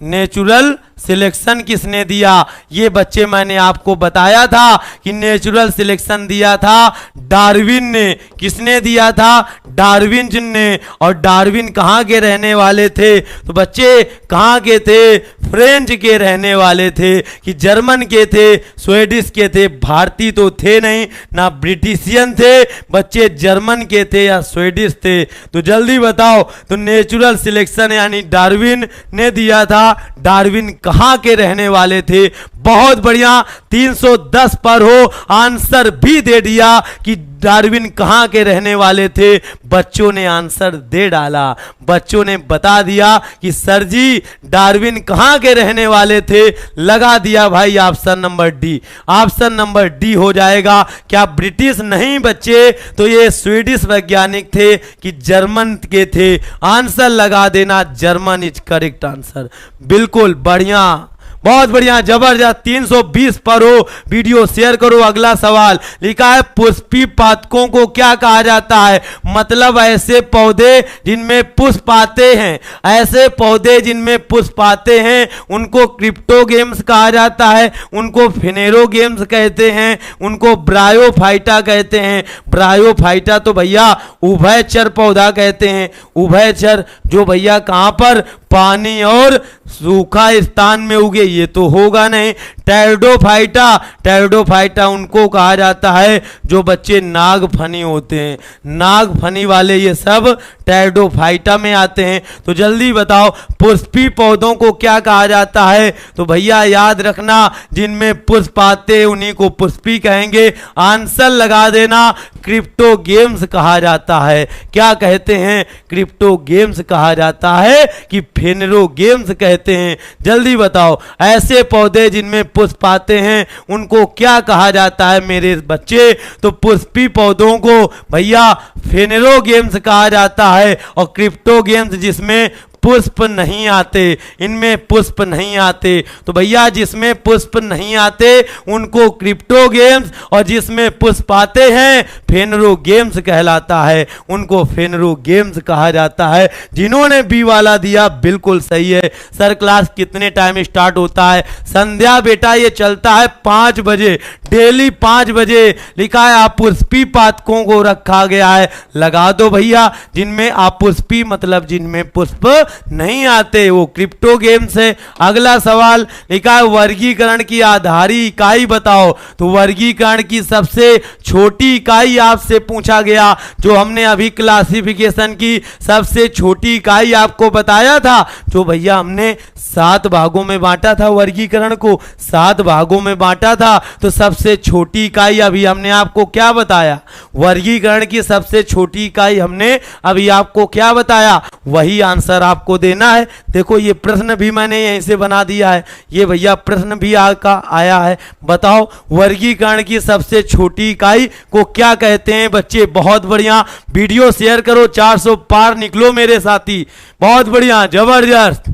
नेचुरल सिलेक्शन किसने दिया? ये बच्चे मैंने आपको बताया था कि नेचुरल सिलेक्शन दिया था डार्विन ने। किसने दिया था? डार्विन ने। और डार्विन कहाँ के रहने वाले थे? तो बच्चे कहाँ के थे? फ्रेंच के रहने वाले थे कि जर्मन के थे, स्वीडिश के थे? भारतीय तो थे नहीं, ना ब्रिटिशियन थे बच्चे, जर्मन के थे या स्वीडिश थे? तो जल्दी बताओ। तो नेचुरल सिलेक्शन यानी डार्विन ने दिया था। डार्विन कहां के रहने वाले थे? बहुत बढ़िया, 310 पर हो, आंसर भी दे दिया कि डार्विन कहां के रहने वाले थे। बच्चों ने आंसर दे डाला, बच्चों ने बता दिया कि सर जी डार्विन कहां के रहने वाले थे। लगा दिया भाई option number D. Option number D हो जाएगा। क्या ब्रिटिश नहीं बच्चे, तो ये स्वीडिश वैज्ञानिक थे कि जर्मन के थे। आंसर लगा देना, जर्मन इज करेक्ट आंसर। बिल्कुल बढ़िया, बहुत बढ़िया, जबरदस्त। 320 पर हो, वीडियो शेयर करो। अगला सवाल लिखा है पुष्पी पातकों को क्या कहा जाता है? मतलब ऐसे पौधे जिनमें पुष्प आते हैं, ऐसे पौधे जिनमें पुष्प आते हैं उनको क्रिप्टोगेम्स कहा जाता है, उनको फिनेरोगेम्स कहते हैं, उनको ब्रायोफाइटा कहते हैं। ब्रायोफाइटा तो भैया उभयचर पौधा कहते हैं। उभयचर जो भैया कहां पर? पानी और सूखा स्थान में उगे, ये तो होगा नहीं। टेरिडोफाइटा, टेरिडोफाइटा उनको कहा जाता है जो बच्चे नागफनी होते हैं। नागफनी वाले ये सब टेरिडोफाइटा में आते हैं। तो जल्दी बताओ पुष्पी पौधों को क्या कहा जाता है? तो भैया याद रखना, जिनमें पुष्प आते हैं उन्हीं को पुष्पी कहेंगे। आंसर लगा देना, क्रिप्टोगेम्स कहा जाता है। क्या कहते हैं? क्रिप्टोगेम्स कहा जाता है कि फिनेरोगेम्स कहते हैं। जल्दी बताओ, ऐसे पौधे जिनमें पुष्प आते हैं उनको क्या कहा जाता है मेरे बच्चे? तो पुष्पी पौधों को भैया फिनेरोगेम्स कहा जाता है। और क्रिप्टोगेम्स जिसमें पुष्प नहीं आते, इनमें पुष्प नहीं आते। तो भैया जिसमें पुष्प नहीं आते उनको क्रिप्टोगेम्स, और जिसमें पुष्प आते हैं फेनरोगेम्स कहलाता है, उनको फेनरोगेम्स कहा जाता है। जिन्होंने बी वाला दिया बिल्कुल सही है। सर क्लास कितने टाइम स्टार्ट होता है? संध्या बेटा ये चलता है 5 बजे, डेली 5 बजे। लिखा है अपुष्पी पातकों को रखा गया है। लगा दो भैया, जिनमें अपुष्पी मतलब जिनमें पुष्प नहीं आते वो क्रिप्टोगेम्स है। अगला सवाल लिखा है वर्गीकरण की आधारी इकाई बताओ। तो वर्गीकरण की सबसे छोटी इकाई आपसे पूछा गया, जो हमने अभी क्लासिफिकेशन की सबसे छोटी इकाई आपको बताया था, जो भैया हमने 7 भागों में बांटा था वर्गीकरण को, 7 भागों में बांटा था। तो सबसे छोटी इकाई अभी हमने आपको क्या बताया? वर्गीकरण की सबसे छोटी इकाई हमने अभी आपको क्या बताया? वही आंसर आपको देना है। देखो ये प्रश्न भी मैंने यहीं से बना दिया है, ये भैया प्रश्न भी आया है। बताओ वर्गीकरण की सबसे छोटी इकाई को क्या कहते हैं बच्चे? बहुत बढ़िया, वीडियो शेयर करो, 400 पार निकलो मेरे साथी। बहुत बढ़िया, जबरदस्त।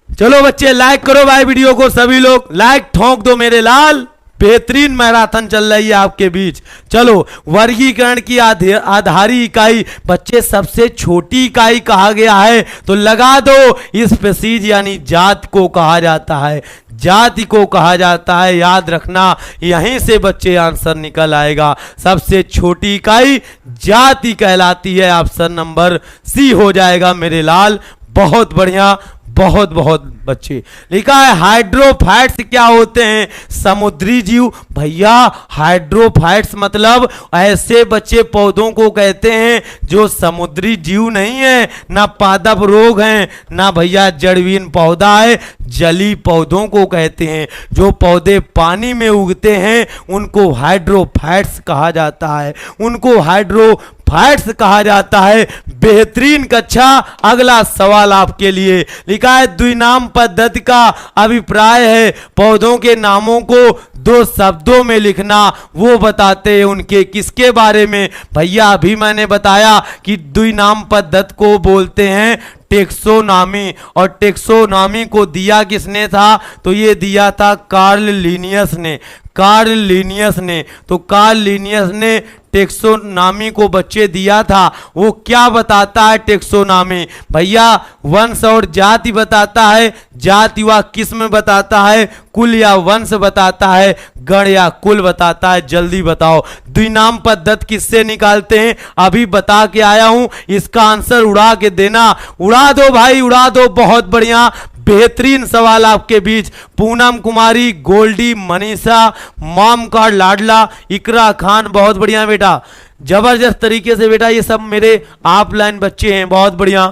चलो बच्चे लाइक करो भाई वीडियो को, सभी लोग लाइक ठोक दो मेरे लाल। बेहतरीन मैराथन चल रही है आपके बीच। चलो वर्गीकरण की आधारी इकाई बच्चे सबसे छोटी इकाई कहा गया है, तो लगा दो स्पीशीज यानी जात को कहा जाता है, जाति को कहा जाता है। याद रखना, यहीं से बच्चे आंसर निकल आएगा। सबसे छोटी इकाई जाति कहलाती है। ऑप्शन नंबर सी हो जाएगा मेरे लाल। बहुत बढ़िया, बहुत बहुत बच्चे। लिखा है हाइड्रोफाइट्स क्या होते हैं? समुद्री जीव। भैया हाइड्रोफाइट्स मतलब ऐसे बच्चे पौधों को कहते हैं जो समुद्री जीव नहीं है, ना पादप रोग हैं, ना भैया जड़वीन पौधा है, जली पौधों को कहते हैं। जो पौधे पानी में उगते हैं उनको हाइड्रोफाइट्स कहा जाता है, उनको हाइड्रोफाइट्स कहा जाता है। बेहतरीन कक्षा। अगला सवाल आपके लिए लिखा है, द्विनाम पद्धति का अभिप्राय है पौधों के नामों को 2 शब्दों में लिखना। वो बताते हैं उनके किसके बारे में? भैया अभी मैंने बताया कि द्विनाम पद्धति को बोलते हैं टेक्सोनॉमी, और टेक्सोनॉमी को दिया किसने था? तो ये दिया था कार्ल लिनियस ने। कार्ल लिनियस ने, तो कार्ल लिनियस ने टेक्सोनॉमी को बच्चे दिया था। वो क्या बताता है टेक्सोनॉमी? भैया वंश और जाति बताता है, जाति व किस्म बताता है, कुल या वंश बताता है, गण या कुल बताता है। जल्दी बताओ द्विनाम पद्धति किससे निकालते हैं? अभी बता के आया हूं, इसका आंसर उड़ा के देना। उड़ा दो भाई, उड़ा दो। बहुत बढ़िया, बेहतरीन सवाल आपके बीच। पूनम कुमारी, गोल्डी, मनीषा, मॉम का लाडला, इकरा खान, बहुत बढ़िया बेटा, जबरदस्त तरीके से बेटा। ये सब मेरे ऑफलाइन बच्चे हैं, बहुत बढ़िया,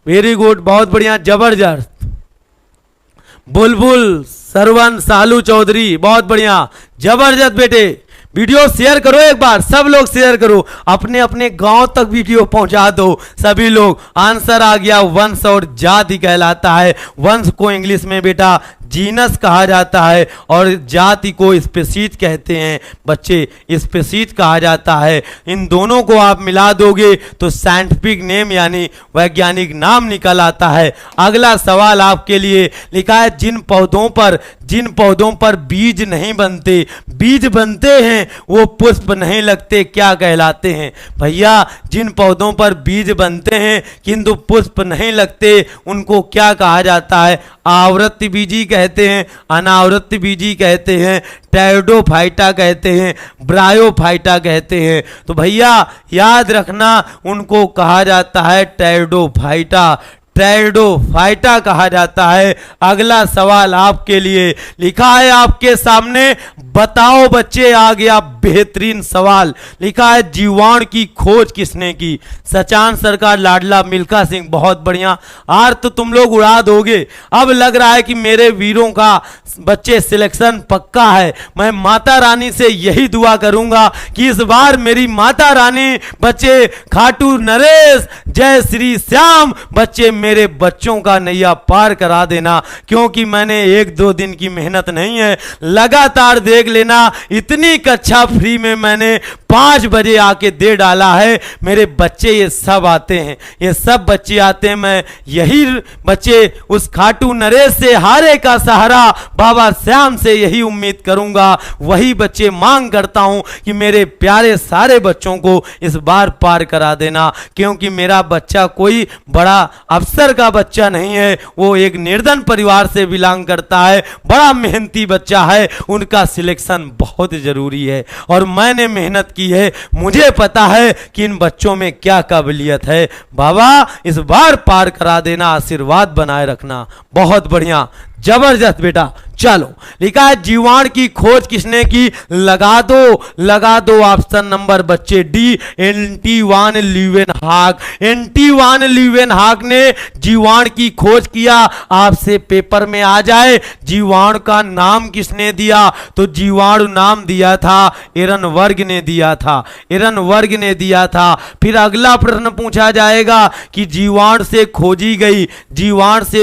वेरी गुड, बहुत बढ़िया, जबरदस्त। बुलबुल, सरवन, सालू चौधरी, बहुत बढ़िया, जबरदस्त बेटे। वीडियो शेयर करो एक बार, सब लोग शेयर करो, अपने अपने गांव तक वीडियो पहुंचा दो सभी लोग। आंसर आ गया, वंश और जाति कहलाता है। वंश को इंग्लिश में बेटा जीनस कहा जाता है और जाति को स्पीशीज कहते हैं बच्चे, स्पीशीज कहा जाता है। इन दोनों को आप मिला दोगे तो साइंटिफिक नेम यानी वैज्ञानिक नाम निकल आता है। अगला सवाल आपके लिए लिखा है, जिन पौधों पर बीज नहीं बनते, बीज बनते हैं वो पुष्प नहीं लगते, क्या कहलाते हैं? भैया जिन पौधों पर बीज बनते हैं किंतु पुष्प नहीं लगते उनको क्या कहा जाता है? आवृत्ति बीजी कहते हैं, अनावृत्ति बीजी कहते हैं, टेरिडोफाइटा कहते हैं, ब्रायोफाइटा कहते हैं। तो भैया याद रखना, उनको कहा जाता है टेरिडोफाइटा, टेरिडोफाइटा कहा जाता है। अगला सवाल आपके लिए लिखा है आपके सामने, बताओ बच्चे, आ गया बेहतरीन सवाल। लिखा है, जीवाणु की खोज किसने की? सचान सरकार, लाडला, मिल्खा सिंह, बहुत बढ़िया। आर तो तुम लोग उड़ा दोगे। अब लग रहा है कि मेरे वीरों का बच्चे सिलेक्शन पक्का है। मैं माता रानी से यही दुआ करूंगा कि इस बार मेरी माता रानी बच्चे खाटू नरेश, जय श्री श्याम, बच्चे मेरे बच्चों का नैया पार करा देना। क्योंकि मैंने 1-2 दिन की मेहनत नहीं है, लगातार देख लेना, इतनी कक्षा फ्री में मैंने 5 बजे आके दे डाला है। मेरे बच्चे ये सब आते हैं, ये सब बच्चे आते हैं। मैं यही बच्चे उस खाटू नरेश से, हारे का सहारा बाबा श्याम से यही उम्मीद करूंगा। वही बच्चे मांग करता हूं कि मेरे प्यारे सारे बच्चों को इस बार पार करा देना। क्योंकि मेरा बच्चा कोई बड़ा अफसर का बच्चा नहीं है, वो एक निर्धन परिवार से बिलोंग करता है, बड़ा मेहनती बच्चा है। उनका सिलेक्शन बहुत जरूरी है और मैंने मेहनत की है, मुझे पता है कि इन बच्चों में क्या काबिलियत है। बाबा इस बार पार करा देना, आशीर्वाद बनाए रखना। बहुत बढ़िया, जबरदस्त बेटा। चलो लिखा है, जीवाणु की खोज किसने की? लगा दो ऑप्शन नंबर बच्चे डी, एंटीवान ल्यूवेनहॉक। एंटीवान ल्यूवेनहॉक ने जीवाणु की खोज किया। आपसे पेपर में आ जाए, जीवाणु का नाम किसने दिया? तो जीवाणु नाम दिया था एरनबर्ग ने दिया था, एरनबर्ग ने दिया था। फिर अगला प्रश्न पूछा जाएगा कि जीवाणु से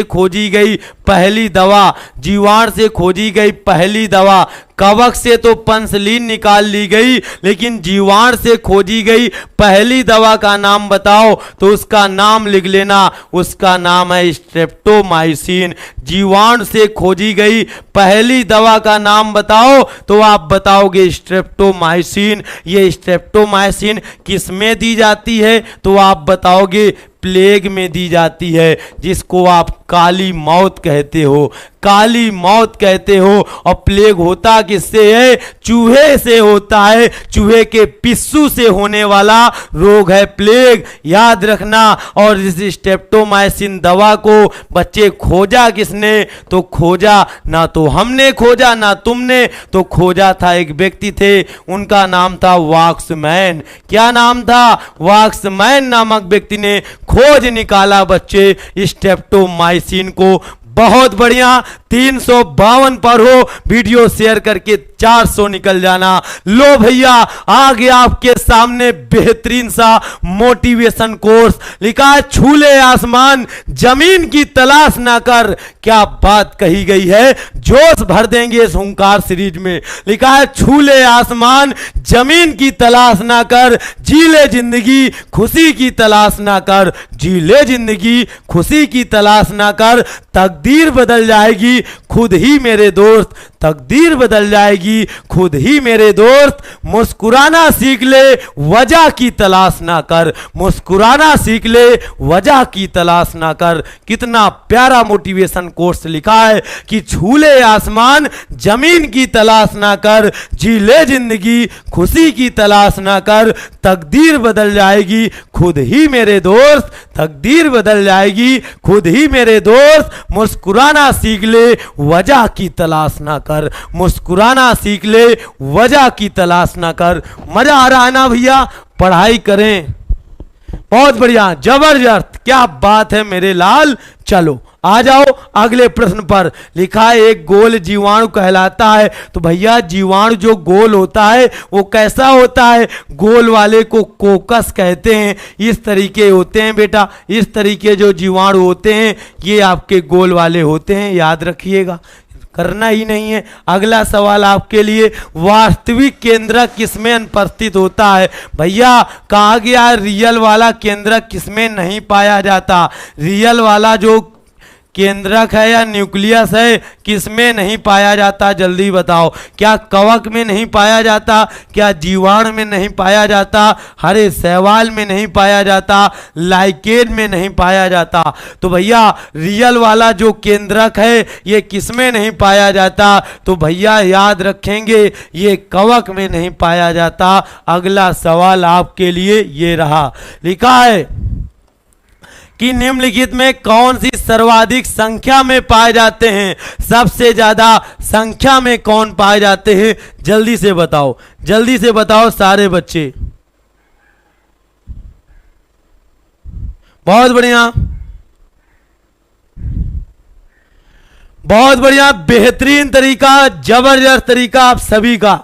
खोजी गई पहली दवा, जीवाणु से खोजी गई पहली दवा। कवक से तो पेनिसिलिन निकाल ली गई, लेकिन जीवाणु से खोजी गई पहली दवा का नाम बताओ। तो उसका नाम लिख लेना, उसका नाम है स्ट्रेप्टोमाइसिन। जीवाणु से खोजी गई पहली दवा का नाम बताओ, तो आप बताओगे स्ट्रेप्टोमाइसिन। ये स्ट्रेप्टोमाइसिन किस में दी जाती है? तो आप बताओगे प्लेग में दी जाती है, जिसको आप काली मौत कहते हो, काली मौत कहते हो। और प्लेग होता किससे है? चूहे से होता है, चूहे के पिस्सू से होने वाला रोग है प्लेग, याद रखना। और इस स्ट्रेप्टोमाइसिन दवा को बच्चे खोजा किसने? तो खोजा ना तो हमने खोजा ना तुमने, तो खोजा था एक व्यक्ति थे, उनका नाम था वॉक्समैन। क्या नाम था? वॉक्समैन नामक व्यक्ति ने खोज निकाला बच्चे स्ट्रेप्टोमाइसिन को। बहुत बढ़िया। 352 पर हो, वीडियो शेयर करके 400 निकल जाना। लो भैया, आ गया आपके सामने बेहतरीन सा मोटिवेशन कोर्स। लिखा है छूले आसमान जमीन की तलाश ना कर। क्या बात कही गई है, जोश भर देंगे इस हुंकार सीरीज में। लिखा है छूले आसमान जमीन की तलाश ना कर, जी ले जिंदगी खुशी की तलाश ना कर, जी ले जिंदगी खुशी की तलाश ना कर। तकदीर बदल जाएगी खुद ही मेरे दोस्त, तकदीर बदल जाएगी खुद ही मेरे दोस्त। मुस्कुराना सीख ले वजह की तलाश ना कर, मुस्कुराना सीख ले वजह की तलाश ना कर। कितना प्यारा मोटिवेशन कोर्स लिखा है कि छूले आसमान जमीन की तलाश ना कर, जी ले जिंदगी खुशी की तलाश ना कर। तकदीर बदल जाएगी खुद ही मेरे दोस्त, तकदीर बदल जाएगी खुद ही मेरे दोस्त। मुस्कुराना सीख ले वजह की तलाश ना कर, मुस्कुराना सीख ले वजह की तलाश ना कर। मजा आ रहा है ना भैया? पढ़ाई करें। बहुत बढ़िया, जबरदस्त, क्या बात है मेरे लाल। चलो आ जाओ अगले प्रश्न पर। लिखा है एक गोल जीवाणु कहलाता है। तो भैया जीवाणु जो गोल होता है वो कैसा होता है? गोल वाले को कोकस कहते हैं। इस तरीके होते हैं बेटा, इस तरीके जो जीवाणु होते हैं ये आपके गोल वाले होते हैं, याद रखिएगा, करना ही नहीं है। अगला सवाल आपके लिए, वास्तविक केंद्रक किसमें अनुपस्थित होता है? भैया कहा गया रियल वाला केंद्रक किसमें नहीं पाया जाता? रियल वाला जो केंद्रक है या न्यूक्लियस है किसमें नहीं पाया जाता? जल्दी बताओ। क्या कवक में नहीं पाया जाता? क्या जीवाणु में नहीं पाया जाता? हरे शैवाल में नहीं पाया जाता? लाइकेन में नहीं पाया जाता? तो भैया रियल वाला जो केंद्रक है ये किसमें नहीं पाया जाता? तो भैया याद रखेंगे ये कवक में नहीं पाया जाता। अगला सवाल आपके लिए ये रहा। लिखा है कि निम्नलिखित में कौन सी सर्वाधिक संख्या में पाए जाते हैं? सबसे ज्यादा संख्या में कौन पाए जाते हैं? जल्दी से बताओ, जल्दी से बताओ सारे बच्चे। बहुत बढ़िया, बहुत बढ़िया, बेहतरीन तरीका, जबरदस्त तरीका आप सभी का।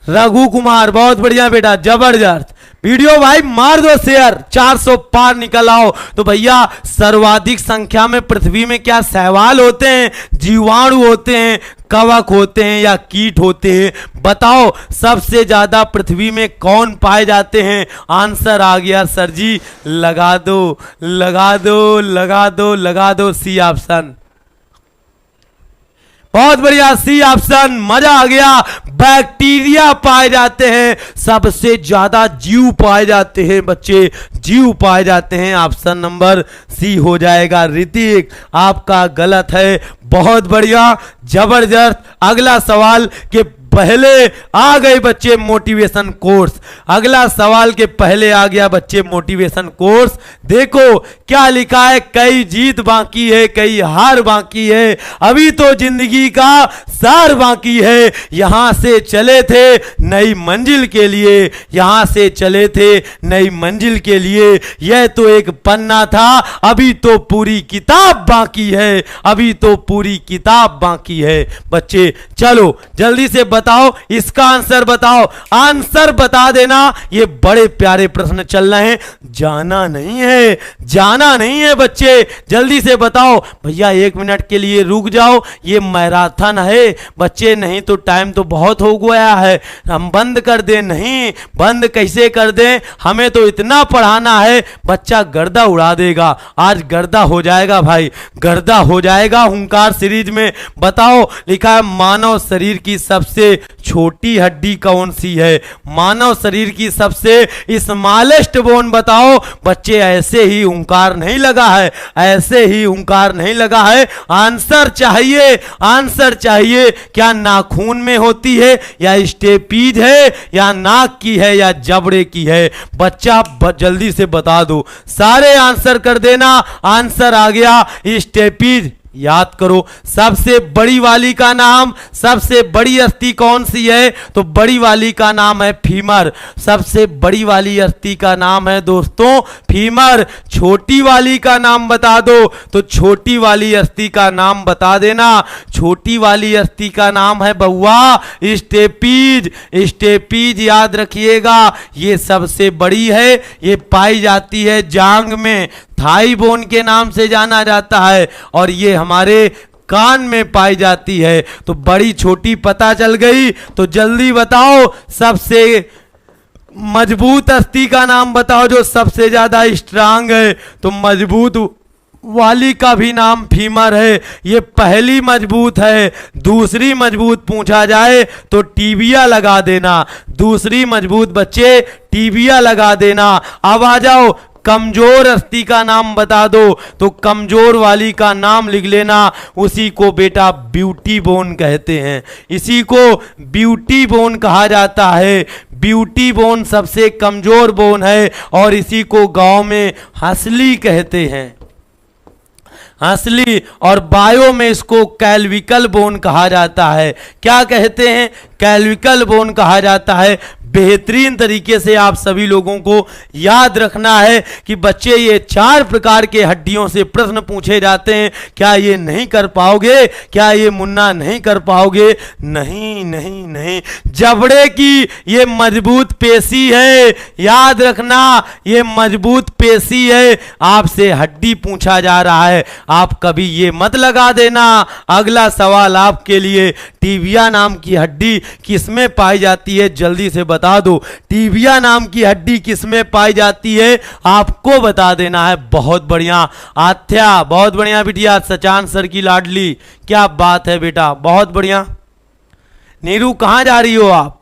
रघु कुमार बहुत बढ़िया बेटा, जबरदस्त। वीडियो भाई मार दो शेयर, 400 पार निकल आओ। तो भैया सर्वाधिक संख्या में पृथ्वी में क्या शैवाल होते हैं, जीवाणु होते हैं, कवक होते हैं या कीट होते हैं? बताओ सबसे ज्यादा पृथ्वी में कौन पाए जाते हैं? आंसर आ गया सर जी, लगा दो लगा दो लगा दो लगा दो, सी ऑप्शन। बहुत बढ़िया, सी ऑप्शन, मजा आ गया। बैक्टीरिया पाए जाते हैं, सबसे ज्यादा जीव पाए जाते हैं बच्चे, जीव पाए जाते हैं। ऑप्शन नंबर सी हो जाएगा। ऋतिक आपका गलत है। बहुत बढ़िया, जबरदस्त। अगला सवाल के पहले आ गए बच्चे मोटिवेशन कोर्स। अगला सवाल के पहले आ गया बच्चे मोटिवेशन कोर्स। देखो क्या लिखा है, कई जीत बाकी है, कई हार बाकी है, अभी तो जिंदगी का सार बाकी है। यहां से चले थे नई मंजिल के लिए, यहां से चले थे नई मंजिल के लिए। यह तो एक पन्ना था, अभी तो पूरी किताब बाकी है, अभी तो पूरी किताब बाकी है। बच्चे चलो जल्दी से बताओ, इसका आंसर बताओ, आंसर बता देना। ये बड़े प्यारे प्रश्न चल रहे हैं, जाना नहीं है, जाना नहीं है बच्चे, जल्दी से बताओ। भैया 1 मिनट के लिए रुक जाओ, ये मैराथन है बच्चे, नहीं तो टाइम तो बहुत हो गया है। हम बंद कर दें? नहीं, बंद कैसे कर दें, हमें तो इतना पढ़ाना है, बच्चा गर्दा उड़ा देगा। आज गर्दा हो जाएगा भाई, गर्दा हो जाएगा हुंकार सीरीज में। बताओ, लिखा है मानव शरीर की सबसे छोटी हड्डी कौन सी है? मानव शरीर की सबसे स्मॉलेस्ट बोन बताओ। बच्चे ऐसे ही हुंकार नहीं लगा है, ऐसे ही हुंकार नहीं लगा है। आंसर चाहिए, आंसर चाहिए। क्या नाखून में होती है, या स्टेपीज है, या नाक की है, या जबड़े की है? बच्चा जल्दी से बता दो, सारे आंसर कर देना। आंसर आ गया स्टेपीज, याद करो। सबसे बड़ी वाली का नाम, सबसे बड़ी अस्थि कौन सी है? तो बड़ी वाली का नाम है फीमर। सबसे बड़ी वाली अस्थि का नाम है दोस्तों फीमर। छोटी वाली का नाम बता दो, तो छोटी वाली अस्थि का नाम बता देना। छोटी वाली अस्थि का नाम है बउआ स्टेपीज। स्टेपीज याद रखिएगा, ये सबसे बड़ी है। ये पाई जाती है जांग में, थाई बोन के नाम से जाना जाता है, और ये हमारे कान में पाई जाती है। तो बड़ी छोटी पता चल गई। तो जल्दी बताओ, सबसे मजबूत अस्थि का नाम बताओ जो सबसे ज्यादा स्ट्रांग है। तो मजबूत वाली का भी नाम फीमर है, ये पहली मजबूत है। दूसरी मजबूत पूछा जाए तो टीबिया लगा देना। दूसरी मजबूत बच्चे टीबिया लगा देना। अब आ जाओ, कमजोर अस्थि का नाम बता दो, तो कमजोर वाली का नाम लिख लेना। उसी को बेटा ब्यूटी बोन कहते हैं, इसी को ब्यूटी बोन कहा जाता है। ब्यूटी बोन सबसे कमजोर बोन है, और इसी को गांव में हंसली कहते हैं, हंसली। और बायो में इसको कैल्विकल बोन कहा जाता है। क्या कहते हैं? कैल्विकल बोन कहा जाता है। बेहतरीन तरीके से आप सभी लोगों को याद रखना है कि बच्चे ये 4 प्रकार के हड्डियों से प्रश्न पूछे जाते हैं। क्या ये नहीं कर पाओगे? क्या ये मुन्ना नहीं कर पाओगे? नहीं नहीं नहीं। जबड़े की ये मजबूत पेशी है, याद रखना, ये मजबूत पेशी है। आपसे हड्डी पूछा जा रहा है, आप कभी ये मत लगा देना। अगला सवाल आपके लिए, टीबिया नाम की हड्डी किसमें पाई जाती है? जल्दी से बता दो, टीबिया नाम की हड्डी किसमें पाई जाती है? आपको बता देना है। बहुत बढ़िया आथ्या, बहुत बढ़िया बिटिया, सचान सर की लाडली, क्या बात है बेटा, बहुत बढ़िया। नीरू कहां जा रही हो आप?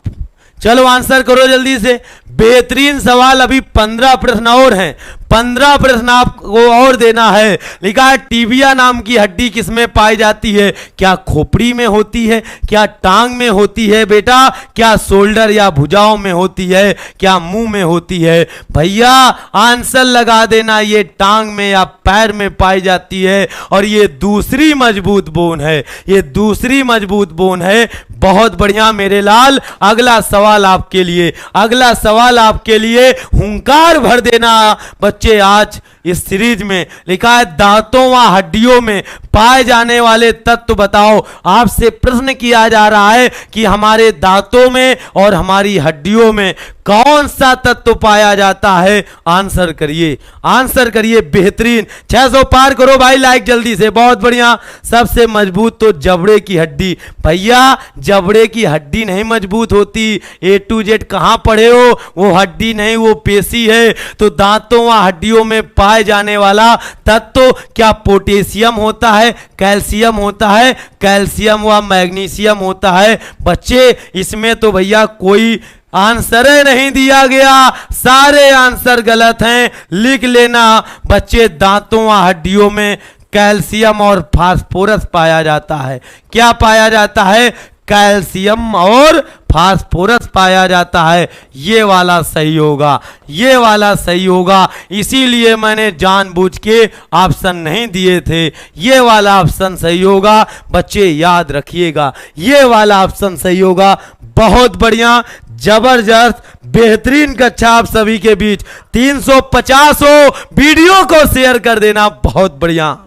चलो आंसर करो जल्दी से। बेहतरीन सवाल, अभी 15 प्रश्न और हैं, 15 प्रश्न आपको और देना है। लिखा है टीबिया नाम की हड्डी किसमें पाई जाती है? क्या खोपड़ी में होती है? क्या टांग में होती है बेटा? क्या शोल्डर या भुजाओं में होती है? क्या मुंह में होती है? भैया आंसर लगा देना, ये टांग में या पैर में पाई जाती है, और ये दूसरी मजबूत बोन है, ये दूसरी मजबूत बोन है। बहुत बढ़िया मेरे लाल। अगला सवाल आपके लिए, अगला सवाल आपके लिए, हुंकार भर देना बच्चे। आज इस सीरीज में लिखा है दांतों व हड्डियों में पाए जाने वाले तत्व बताओ। आपसे प्रश्न किया जा रहा है कि हमारे दांतों में और हमारी हड्डियों में कौन सा तत्व पाया जाता है? आंसर करिए, आंसर करिए। बेहतरीन, 600 पार करो भाई, लाइक जल्दी से, बहुत बढ़िया। सबसे मजबूत तो जबड़े की हड्डी। भैया जबड़े की हड्डी नहीं मजबूत होती, A to Z कहां पढ़े हो? वो हड्डी नहीं, वो पेशी है। तो दांतों व हड्डियों में पाए जाने वाला तत्व क्या पोटेशियम होता है? कैल्शियम होता है? कैल्शियम व मैग्नीशियम होता है? बच्चे इसमें तो भैया कोई आंसर नहीं दिया गया, सारे आंसर गलत हैं। लिख लेना बच्चे, दांतों व हड्डियों में कैल्शियम और फास्फोरस पाया जाता है। क्या पाया जाता है? कैल्शियम और फास्फोरस पाया जाता है। ये वाला सही होगा, ये वाला सही होगा। इसीलिए मैंने जानबूझ के ऑप्शन नहीं दिए थे। ये वाला ऑप्शन सही होगा बच्चे, याद रखिएगा, ये वाला ऑप्शन सही होगा। बहुत बढ़िया, जबरदस्त, बेहतरीन कक्षा आप सभी के बीच। 350 हो, वीडियो को शेयर कर देना। बहुत बढ़िया।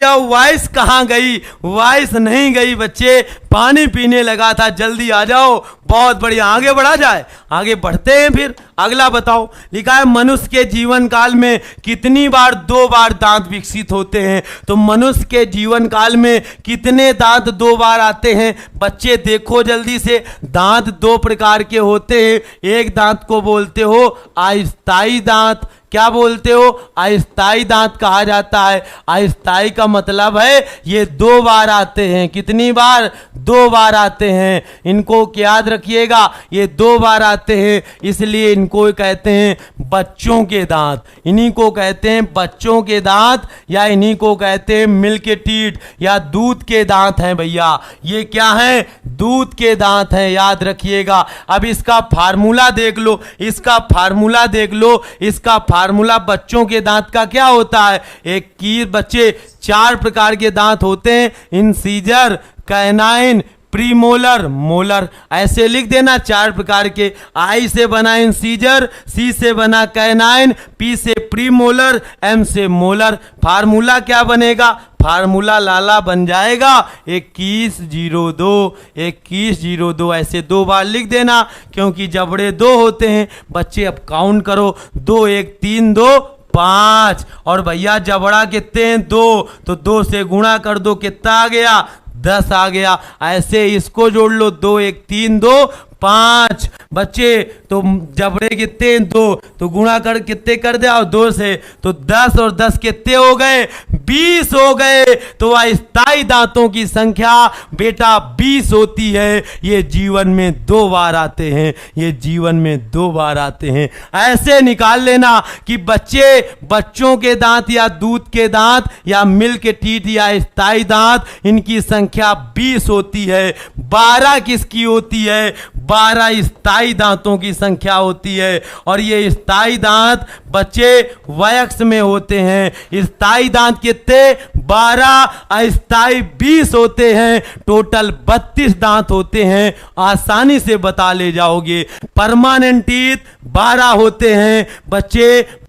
भैया वॉइस कहाँ गई? वॉइस नहीं गई बच्चे, पानी पीने लगा था, जल्दी आ जाओ। बहुत बढ़िया, आगे बढ़ा जाए, आगे बढ़ते हैं। फिर अगला बताओ, लिखा है मनुष्य के जीवन काल में कितनी बार 2 बार दांत विकसित होते हैं? तो मनुष्य के जीवन काल में कितने दांत 2 बार आते हैं? बच्चे देखो जल्दी से, दांत 2 प्रकार के होते हैं। एक दांत को बोलते हो अस्थायी दांत। क्या बोलते हो? अस्थायी दांत कहा जाता है। अस्थायी का मतलब है ये 2 बार आते हैं। कितनी बार? 2 बार आते हैं। इनको याद रखिएगा, ये 2 बार आते हैं, इसलिए इनको कहते हैं बच्चों के दांत। इन्हीं को कहते हैं बच्चों के दांत, या इन्हीं को कहते हैं मिल्क टीथ, या दूध के दांत हैं भैया। ये क्या है? दूध के दांत हैं, याद रखिएगा। अब इसका फार्मूला देख लो, इसका फार्मूला देख लो। इसका फार्मूला बच्चों के दांत का क्या होता है? एक की बच्चे 4 प्रकार के दांत होते हैं, इंसीजर, कैनाइन, प्रीमोलर, मोलर। ऐसे लिख देना 4 प्रकार के। आई से बना इंसीजर, सी से बना कैनाइन, पी से प्रीमोलर, एम से मोलर। फार्मूला क्या बनेगा? फार्मूला लाला बन जाएगा 2102। 2102 ऐसे 2 बार लिख देना, क्योंकि जबड़े 2 होते हैं। बच्चे अब काउंट करो, 2 1 3 2 5। और भैया जबड़ा कितने हैं? 2, तो 2 से गुणा कर दो, कितना आ गया? 10 आ गया। ऐसे इसको जोड़ लो, 2 1 3 2 5। बच्चे तो जबड़े कितने हैं? 2, तो गुणा कर कितने कर दिया? 2 से, तो 10 और 10 कितने हो गए? 20 हो गए। तो अस्थायी दांतों की संख्या बेटा 20 होती है। ये जीवन में 2 बार आते हैं, ये जीवन में 2 बार आते हैं। ऐसे निकाल लेना कि बच्चों के दांत या दूध के दांत या मिल्क टीथ या अस्थायी दांत, इनकी संख्या 20 होती है। 12 किसकी होती है? 12 स्थायी दांतों की संख्या होती है। और ये स्थायी दांत बच्चे वयस्क में होते हैं। स्थायी दांत कितने? 12, अस्थायी 20 होते हैं। टोटल 32 दांत होते हैं। आसानी से बता ले जाओगे। परमानेंट टीथ 12 होते हैं।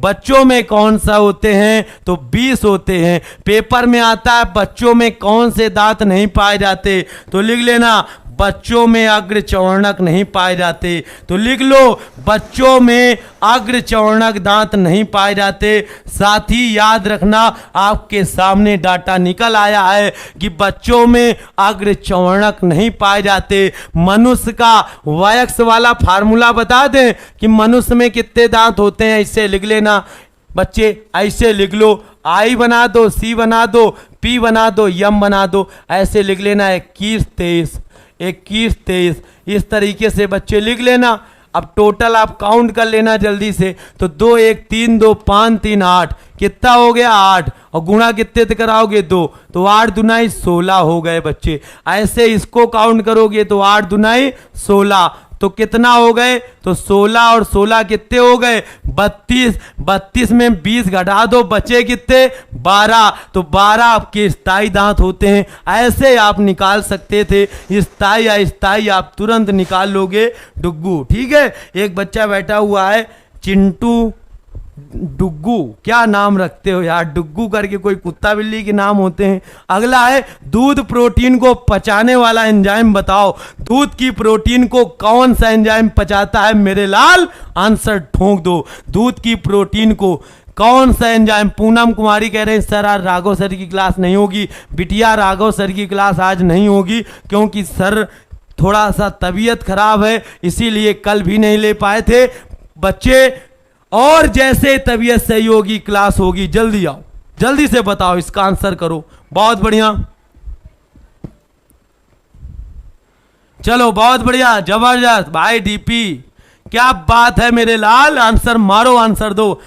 बच्चों में कौन सा होते हैं? तो 20 होते हैं। पेपर में आता है बच्चों में कौन से दांत नहीं पाए जाते, तो लिख लेना बच्चों में अग्रचौर्णक नहीं पाए जाते। तो लिख लो बच्चों में अग्रचौर्णक दांत नहीं पाए जाते। साथ ही याद रखना, आपके सामने डाटा निकल आया है कि बच्चों में अग्रचौर्णक नहीं पाए जाते। मनुष्य का वयस्क वाला फार्मूला बता दें कि मनुष्य में कितने दांत होते हैं। इससे लिख लेना बच्चे, ऐसे लिख लो, आई बना दो, सी बना दो, पी बना दो, यम बना दो। ऐसे लिख लेना 21 23 21 23। इस तरीके से बच्चे लिख लेना। अब टोटल आप काउंट कर लेना जल्दी से। तो 2 1 3 2 5 3 8, कितना हो गया? 8। और गुणा कितने से कराओगे? 2, तो 8 दूनाई 16 हो गए बच्चे। ऐसे इसको काउंट करोगे तो 8 दूनाई 16, तो कितना हो गए? तो 16 और 16 कितने हो गए? 32। 32 में 20 घटा दो, बचे कितने? 12। तो 12 आपके स्थायी दांत होते हैं। ऐसे आप निकाल सकते थे। स्थायी या अस्थायी आप तुरंत निकाल लोगे डुग्गू। ठीक है, एक बच्चा बैठा हुआ है चिंटू डुग्गू। क्या नाम रखते हो यार, डुग्गू करके कोई कुत्ता बिल्ली के नाम होते हैं। अगला है दूध प्रोटीन को पचाने वाला एंजाइम बताओ। दूध की प्रोटीन को कौन सा एंजाइम पचाता है मेरे लाल? आंसर ठोक दो। दूध की प्रोटीन को कौन सा एंजाइम? पूनम कुमारी कह रहे हैं सर आज राघव सर की क्लास नहीं होगी। बिटिया राघव सर की क्लास आज नहीं होगी क्योंकि सर थोड़ा सा तबीयत खराब है, इसीलिए कल भी नहीं ले पाए थे। बच्चे और जैसे तबीयत सही होगी क्लास होगी, जल्दी आओ, जल्दी से बताओ, इसका आंसर करो। बहुत बढ़िया, चलो बहुत बढ़िया, जबरदस्त भाई डीपी, क्या बात है मेरे लाल। आंसर मारो, आंसर दो।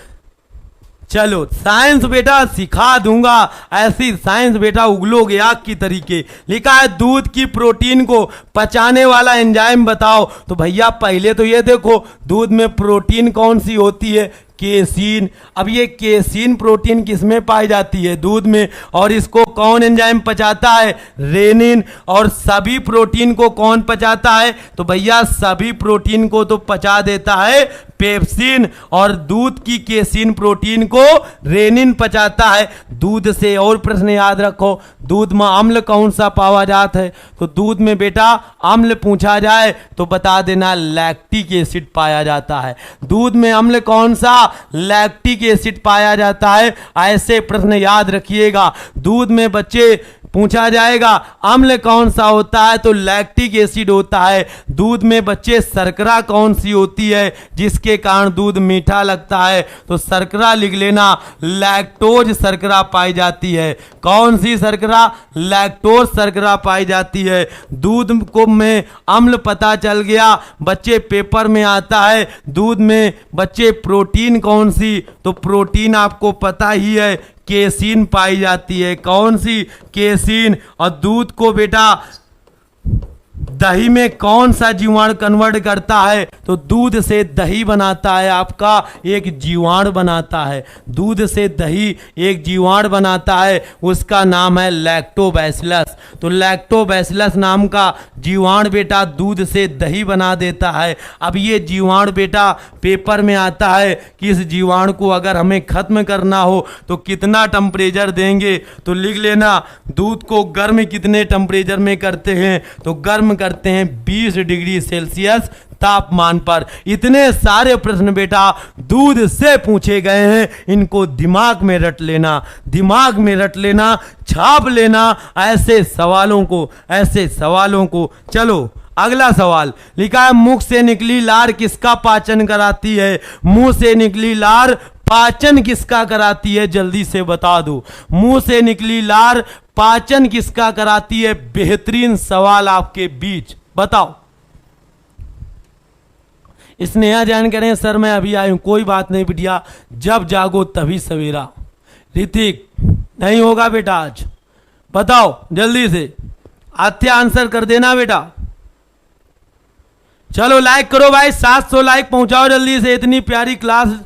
चलो साइंस बेटा सिखा दूंगा, ऐसी साइंस बेटा उगलोगे आग की तरीके। लिखा है दूध की प्रोटीन को पचाने वाला एंजाइम बताओ। तो भैया पहले तो ये देखो दूध में प्रोटीन कौन सी होती है? केसीन। अब ये केसीन प्रोटीन किसमें पाई जाती है? दूध में। और इसको कौन एंजाइम पचाता है? रेनिन। और सभी प्रोटीन को कौन पचाता है? तो भैया सभी प्रोटीन को तो पचा देता है पेप्सिन, और दूध की केसिन प्रोटीन को रेनिन पचाता है। दूध से और प्रश्न याद रखो, दूध में अम्ल कौन सा पावा जाता है? तो दूध में बेटा अम्ल पूछा जाए तो बता देना लैक्टिक एसिड पाया जाता है। दूध में अम्ल कौन सा? लैक्टिक एसिड पाया जाता है। ऐसे प्रश्न याद रखिएगा। दूध में बच्चे पूछा जाएगा अम्ल कौन सा होता है? तो लैक्टिक एसिड होता है। दूध में बच्चे शर्करा कौन सी होती है जिसके कारण दूध मीठा लगता है? तो शर्करा लिख लेना, लैक्टोज शर्करा पाई जाती है। कौन सी शर्करा? लैक्टोज शर्करा पाई जाती है। दूध को में अम्ल पता चल गया बच्चे, पेपर में आता है। दूध में बच्चे प्रोटीन कौन सी? तो प्रोटीन आपको पता ही है, केसिन पाई जाती है। कौन सी? केसिन। और दूध को बेटा दही में कौन सा जीवाणु कन्वर्ट करता है? तो दूध से दही बनाता है आपका एक जीवाणु बनाता है। दूध से दही एक जीवाणु बनाता है, उसका नाम है लैक्टोबैसिलस। तो लैक्टोबैसिलस नाम का जीवाणु बेटा दूध से दही बना देता है। अब ये जीवाणु बेटा पेपर में आता है कि इस जीवाणु को अगर हमें खत्म करना हो तो कितना टेम्परेचर देंगे? तो लिख लेना, दूध को गर्म कितने टेम्परेचर में करते हैं? तो गर्म करते हैं 20 डिग्री सेल्सियस तापमान पर। इतने सारे प्रश्न बेटा दूध से पूछे गए हैं, इनको दिमाग में रट लेना, दिमाग में रट लेना, छाप लेना ऐसे सवालों को। चलो अगला सवाल लिखा है, मुख से निकली लार किसका पाचन कराती है? मुंह से निकली लार पाचन किसका कराती है? जल्दी से बता दो। मुंह से निकली लार पाचन किसका कराती है? बेहतरीन सवाल आपके बीच, बताओ। स्नेहा जैन कह रहे हैं सर मैं अभी आई हूं। कोई बात नहीं बिटिया, जब जागो तभी सवेरा। ऋतिक नहीं होगा बेटा आज, बताओ जल्दी से, आत्या आंसर कर देना बेटा। चलो लाइक करो भाई, 700 लाइक पहुंचाओ जल्दी से, इतनी प्यारी क्लास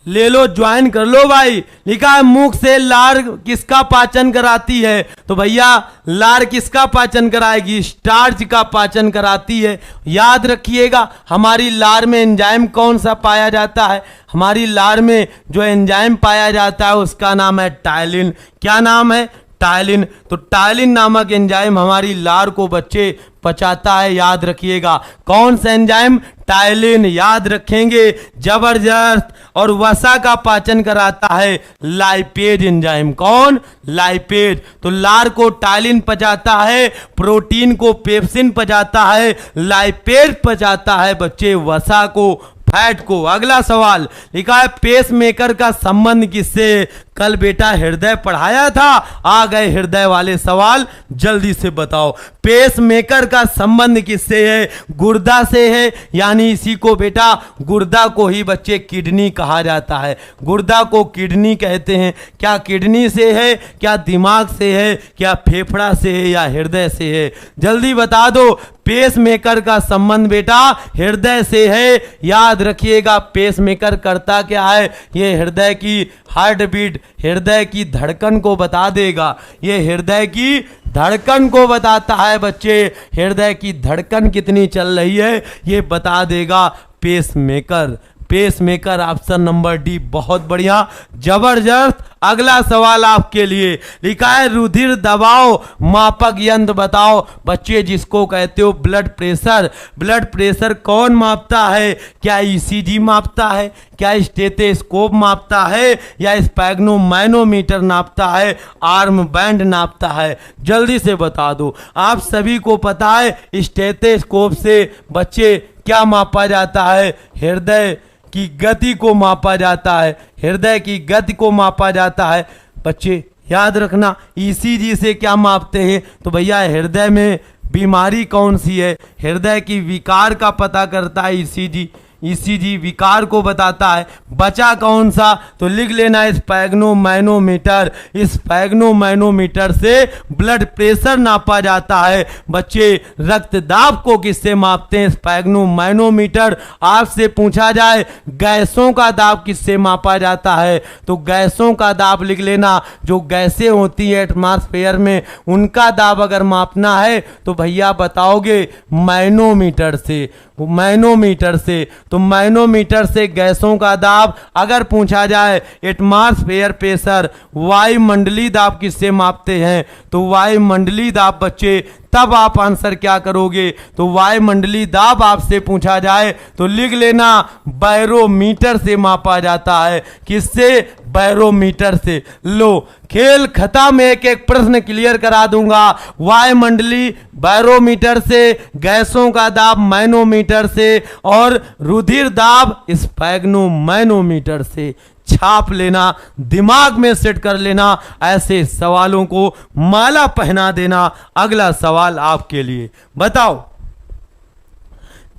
ले लो, ज्वाइन कर लो भाई। लिखा है मुख से लार किसका पाचन कराती है? तो भैया लार किसका पाचन कराएगी? स्टार्च का पाचन कराती है। याद रखिएगा हमारी लार में एंजाइम कौन सा पाया जाता है? हमारी लार में जो एंजाइम पाया जाता है उसका नाम है टायलिन। क्या नाम है? टायलिन। तो टायलिन नामक एंजाइम हमारी लार को बच्चे पचाता है, याद रखिएगा। कौन सा एंजाइम? टायलिन। याद रखेंगे। जबरदस्त। और वसा का पाचन कराता है लाइपेज एंजाइम। कौन? लाइपेज। तो लार को टायलिन पचाता है, प्रोटीन को पेप्सिन पचाता है, लाइपेज पचाता है बच्चे वसा को, फैट को। अगला सवाल लिखा है पेस मेकर का संबंध किससे? कल बेटा हृदय पढ़ाया था, आ गए हृदय वाले सवाल, जल्दी से बताओ। पेस मेकर का संबंध किससे है? गुर्दा से है, यानी इसी को बेटा गुर्दा को ही बच्चे किडनी कहा जाता है। गुर्दा को किडनी कहते हैं। क्या किडनी से है, क्या दिमाग से है, क्या फेफड़ा से है, या हृदय से है? जल्दी बता दो। पेस मेकर का संबंध बेटा हृदय से है। याद रखिएगा पेस मेकर करता क्या है? ये हृदय की हार्ट बीट, हृदय की धड़कन को बता देगा। ये हृदय की धड़कन को बताता है बच्चे, हृदय की धड़कन कितनी चल रही है ये बता देगा pacemaker. Pacemaker option number D, बहुत बढ़िया, जबरदस्त। अगला सवाल आपके लिए लिखा है रुधिर दबाव मापक यंत्र बताओ बच्चे, जिसको कहते हो ब्लड प्रेशर। ब्लड प्रेशर कौन मापता है? क्या ईसीजी मापता है, क्या स्टेथोस्कोप मापता है, या स्पैग्नोमैनोमीटर नापता है, आर्म बैंड नापता है? जल्दी से बता दो। आप सभी को पता है स्टेथोस्कोप से बच्चे क्या मापा जाता है? हृदय की गति को मापा जाता है। हृदय की गति को मापा जाता है बच्चे, याद रखना। ईसीजी से क्या मापते हैं? तो भैया हृदय में बीमारी कौन सी है, हृदय की विकार का पता करता है ईसीजी। ईसीजी विकार को बताता है। बचा कौन सा? तो लिख लेना स्पैग्नोमैनोमीटर। स्पैग्नोमैनोमीटर से ब्लड प्रेशर नापा जाता है बच्चे। रक्तदाब को किससे मापते हैं? स्पैग्नोमैनोमीटर। आपसे पूछा जाए गैसों का दाब किससे मापा जाता है? तो गैसों का दाब लिख लेना। जो गैसें होती है एटमॉस्फेयर में उनका दाब अगर मापना है तो भैया बताओगे मैनोमीटर से, मैनोमीटर से। तो मैनोमीटर से गैसों का दाब। अगर पूछा जाए एटमॉस्फेयर प्रेशर, वायुमंडलीय दाब किससे मापते हैं, तो वायुमंडलीय दाब बच्चे, तब आप आंसर क्या करोगे, तो वायुमंडलीय दाब आपसे पूछा जाए तो लिख लेना बैरोमीटर से मापा जाता है। किससे, बैरोमीटर से। लो खेल खत्म, एक एक प्रश्न क्लियर करा दूंगा। वायुमंडलीय बैरोमीटर से, गैसों का दाब मैनोमीटर से, और रुधिर दाब स्फैग्नोमैनोमीटर से। छाप लेना, दिमाग में सेट कर लेना, ऐसे सवालों को माला पहना देना। अगला सवाल आपके लिए, बताओ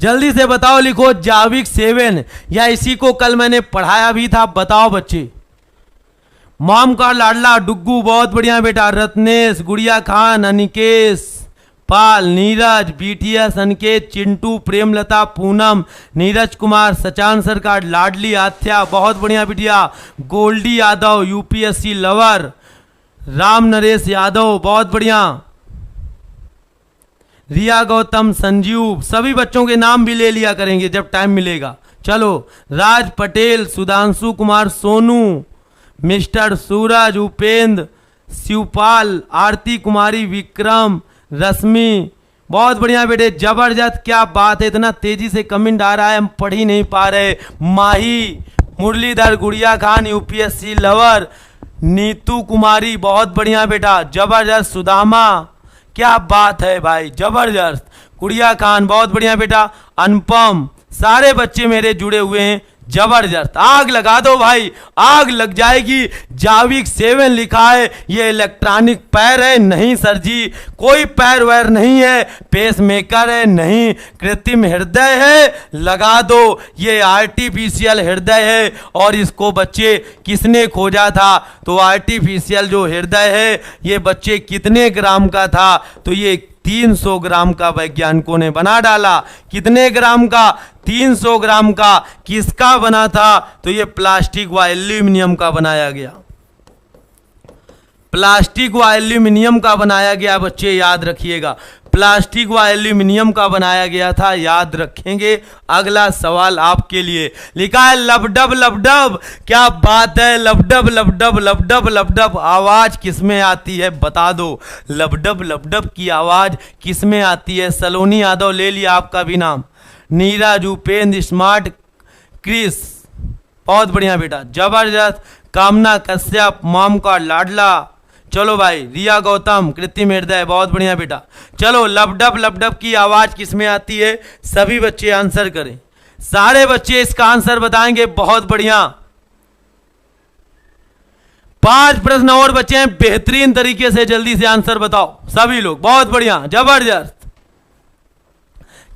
जल्दी से बताओ, लिखो जाविक 7, या इसी को कल मैंने पढ़ाया भी था। बताओ बच्चे, मॉम का लाडला डुग्गू, बहुत बढ़िया बेटा। रत्नेश, गुड़िया खान, अनिकेश पाल, नीरज, बीटीएस, अनिकेत, चिंटू, प्रेमलता, पूनम, नीरज कुमार, सचान सरकार, लाडली आथ्या, बहुत बढ़िया बिटिया। गोल्डी यादव, यूपीएससी लवर, राम नरेश यादव, बहुत बढ़िया। रिया गौतम, संजीव, सभी बच्चों के नाम भी ले लिया करेंगे जब टाइम मिलेगा। चलो, राज पटेल, सुधांशु कुमार, सोनू, मिस्टर सूरज, उपेंद्र, शिवपाल, आरती कुमारी, विक्रम, रश्मि, बहुत बढ़िया बेटे, जबरदस्त। क्या बात है, इतना तेजी से कमेंट आ रहा है, हम पढ़ ही नहीं पा रहे। माही, मुरलीधर, गुड़िया खान, यूपीएससी लवर, नीतू कुमारी, बहुत बढ़िया बेटा, जबरदस्त। सुदामा, क्या बात है भाई, जबरदस्त। गुड़िया खान, बहुत बढ़िया बेटा। अनुपम, सारे बच्चे मेरे जुड़े हुए हैं, जबरदस्त। आग लगा दो भाई, आग लग जाएगी। जाविक 7 लिखा है, ये इलेक्ट्रॉनिक पैर है? नहीं सर जी, कोई पैर वैर नहीं है। पेस मेकर है? नहीं। कृत्रिम हृदय है? लगा दो, ये आर्टिफिशियल हृदय है। और इसको बच्चे किसने खोजा था, तो आर्टिफिशियल जो हृदय है ये बच्चे कितने ग्राम का था, तो ये 300 ग्राम का वैज्ञानिकों ने बना डाला। कितने ग्राम का, 300 ग्राम का। किसका बना था, तो ये प्लास्टिक व एल्यूमिनियम का बनाया गया। प्लास्टिक व एल्यूमिनियम का बनाया गया, बच्चे याद रखिएगा। प्लास्टिक व एल्यूमिनियम का बनाया गया था, याद रखेंगे। अगला सवाल आपके लिए, लिखा है लबडब लबडब, क्या बात है। लबडब लबडब लबडब लबडब आवाज किसमें आती है, बता दो। लबडब लबडब की आवाज किसमें आती है। सलोनी यादव, ले लिया आपका भी नाम। नीरज, उपेंद्र, स्मार्ट, क्रिस, बहुत बढ़िया बेटा, जबरदस्त। कामना कश्यप, मॉम का लाडला, चलो भाई। रिया गौतम, कृत्रिम हृदय, बहुत बढ़िया बेटा। चलो, लबडब लबडब की आवाज किसमें आती है, सभी बच्चे आंसर करें। सारे बच्चे इसका आंसर बताएंगे, बहुत बढ़िया। 5 प्रश्न और बचे हैं, बेहतरीन तरीके से जल्दी से आंसर बताओ सभी लोग, बहुत बढ़िया, जबरदस्त।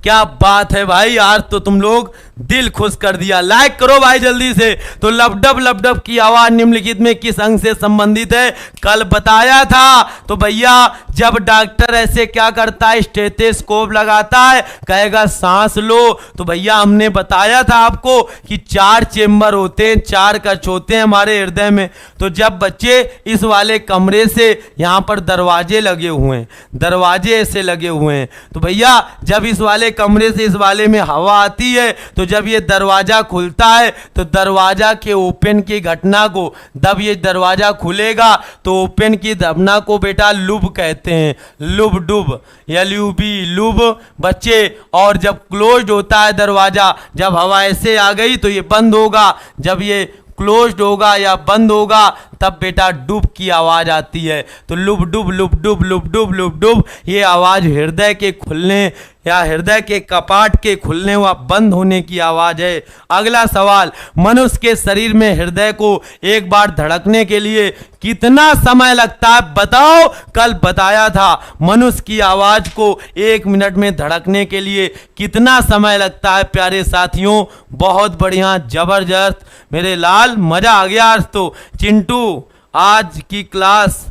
क्या बात है भाई, आज तो तुम लोग दिल खुश कर दिया। लाइक करो भाई जल्दी से। तो लबडब लबडब की आवाज निम्नलिखित में किस अंग से संबंधित है, कल बताया था। तो भैया जब डॉक्टर ऐसे क्या करता है, स्टेथोस्कोप लगाता है, कहेगा सांस लो, तो भैया हमने बताया था आपको कि 4 चेंबर होते हैं, 4 कक्ष होते हैं हमारे हृदय में। तो जब बच्चे इस वाले कमरे से, यहां पर दरवाजे लगे हुए हैं, दरवाजे ऐसे लगे हुए हैं, तो भैया जब इस वाले कमरे से इस वाले में हवा आती है, तो जब ये दरवाजा खुलता है तो दरवाजा के ओपन की घटना को, जब ये दरवाजा खुलेगा तो ओपन की घटना को बेटा लुब कहते हैं, लुब डुब, LUB लुब बच्चे। और जब क्लोज्ड होता है दरवाजा, जब हवा ऐसे आ गई तो ये बंद होगा, जब ये क्लोज्ड होगा या बंद होगा तब बेटा डुब की आवाज आती है। तो लुब डुब लुब डुब लुब डुब लुब डुब, ये आवाज हृदय के खुलने या हृदय के कपाट के खुलने व बंद होने की आवाज है। अगला सवाल, मनुष्य के शरीर में हृदय को एक बार धड़कने के लिए कितना समय लगता है, बताओ। कल बताया था मनुष्य की आवाज को 1 मिनट में धड़कने के लिए कितना समय लगता है प्यारे साथियों। बहुत बढ़िया, जबरदस्त मेरे लाल, मजा आ गया आज तो। चिंटू, आज की क्लास,